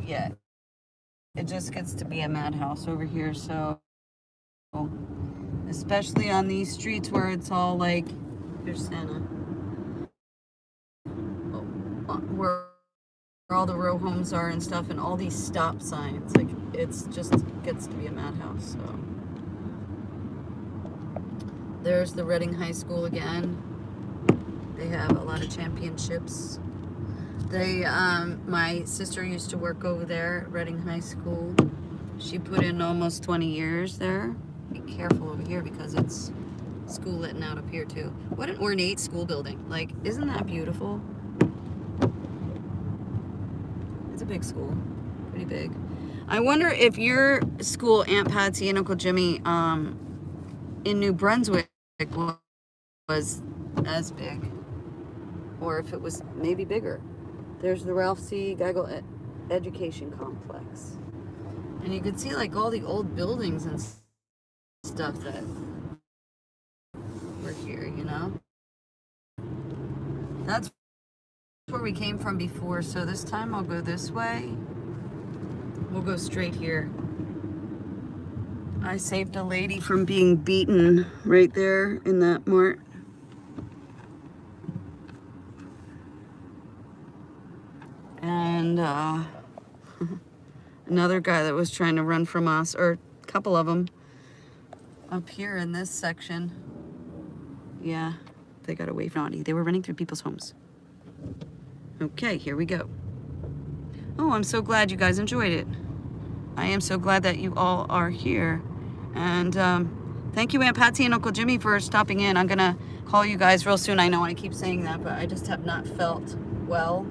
yeah, it just gets to be a madhouse over here. So, especially on these streets where it's all like, here's Santa, where all the row homes are and stuff, and all these stop signs, like it's just gets to be a madhouse. So there's the Reading High School again. They have a lot of championships. They my sister used to work over there at Reading High School. She put in almost 20 years there. Be careful over here because it's school letting out up here too. What an ornate school building. Like, isn't that beautiful? It's a big school, pretty big. I wonder if your school, Aunt Patsy and Uncle Jimmy, in New Brunswick was as big, or if it was maybe bigger. There's the Ralph C. Geigel Education Complex. And you could see like all the old buildings and stuff that were here, you know? That's where we came from before, so this time I'll go this way. We'll go straight here. I saved a lady from being beaten right there in that mart. And another guy that was trying to run from us, or a couple of them, up here in this section. Yeah, they got away from naughty. They were running through people's homes. Okay, here we go. Oh, I'm so glad you guys enjoyed it. I am so glad that you all are here. And thank you, Aunt Patsy and Uncle Jimmy, for stopping in. I'm gonna call you guys real soon. I know I keep saying that, but I just have not felt well.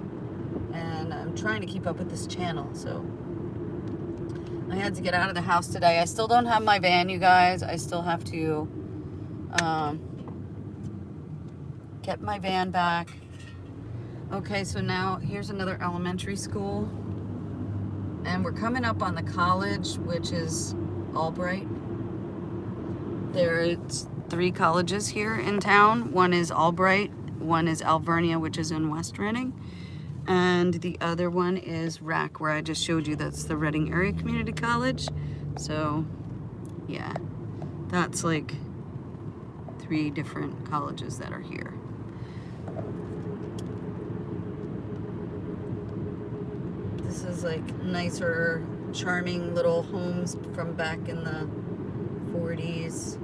And I'm trying to keep up with this channel, so I had to get out of the house today. I still don't have my van, you guys. I still have to get my van back. Okay, so now here's another elementary school. And we're coming up on the college, which is Albright. There's 3 colleges here in town. One is Albright, one is Alvernia, which is in West Reading, and the other one is RAC, where I just showed you. That's the Reading Area Community College. So, yeah, that's like 3 different colleges that are here. This is like nicer, charming little homes from back in the 40s.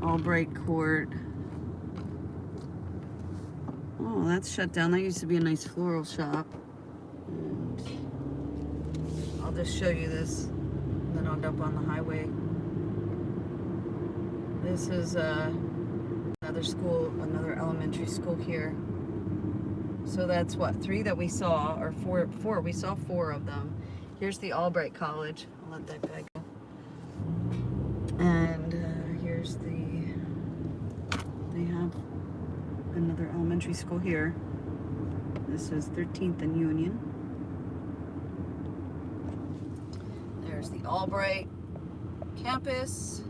Albright Court. Oh, that's shut down. That used to be a nice floral shop. And I'll just show you this. Then I'll end up on the highway. This is another school, another elementary school here. So that's what, 3 that we saw, or 4. We saw 4 of them. Here's the Albright College. I'll let that guy go. And here's they have another elementary school here. This is 13th and Union. There's the Albright campus.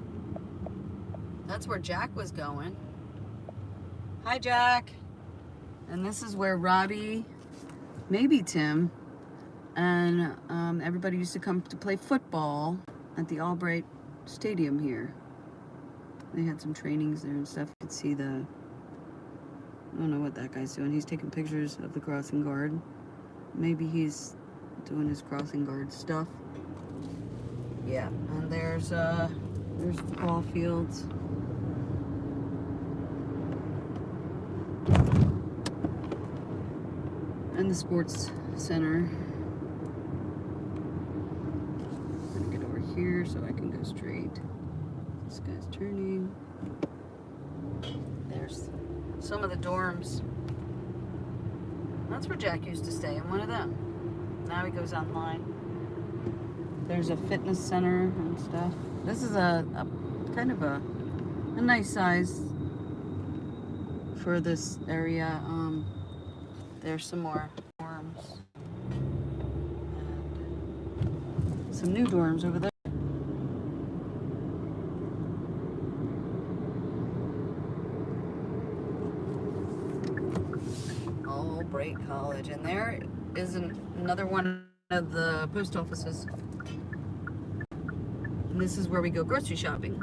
That's where Jack was going. Hi, Jack. And this is where Robbie, maybe Tim, and everybody used to come to play football at the Albright Stadium here. They had some trainings there and stuff. You could see I don't know what that guy's doing. He's taking pictures of the crossing guard. Maybe he's doing his crossing guard stuff. Yeah, and there's the ball fields. And the sports center. I'm gonna get over here so I can go straight. This guy's turning. There's some of the dorms. That's where Jack used to stay, in one of them. Now he goes online. There's a fitness center and stuff. This is a kind of a nice size for this area. There's some more dorms. And some new dorms over there. Albright College. And there is another one of the post offices. And this is where we go grocery shopping.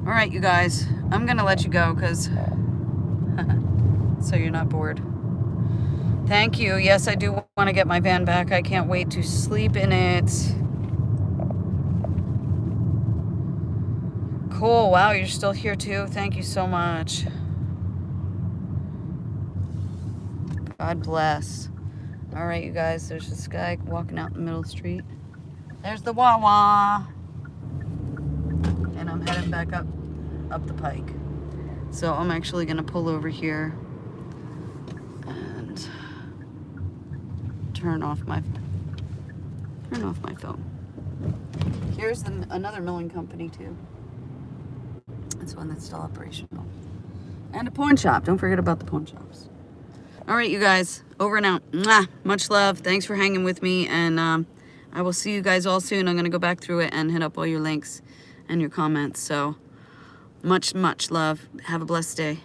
All right, you guys. I'm going to let you go because... so you're not bored. Thank you. Yes, I do want to get my van back. I can't wait to sleep in it. Cool. Wow, you're still here too. Thank you so much. God bless. All right, you guys. There's this guy walking out in the middle of the street. There's the Wawa. and I'm heading back up the pike. So I'm actually gonna pull over here and turn off my phone. Here's another milling company too. That's one that's still operational. And a pawn shop. Don't forget about the pawn shops. All right, you guys, over and out. Mwah. Much love. Thanks for hanging with me, and I will see you guys all soon. I'm gonna go back through it and hit up all your links and your comments. So much love. Have a blessed day.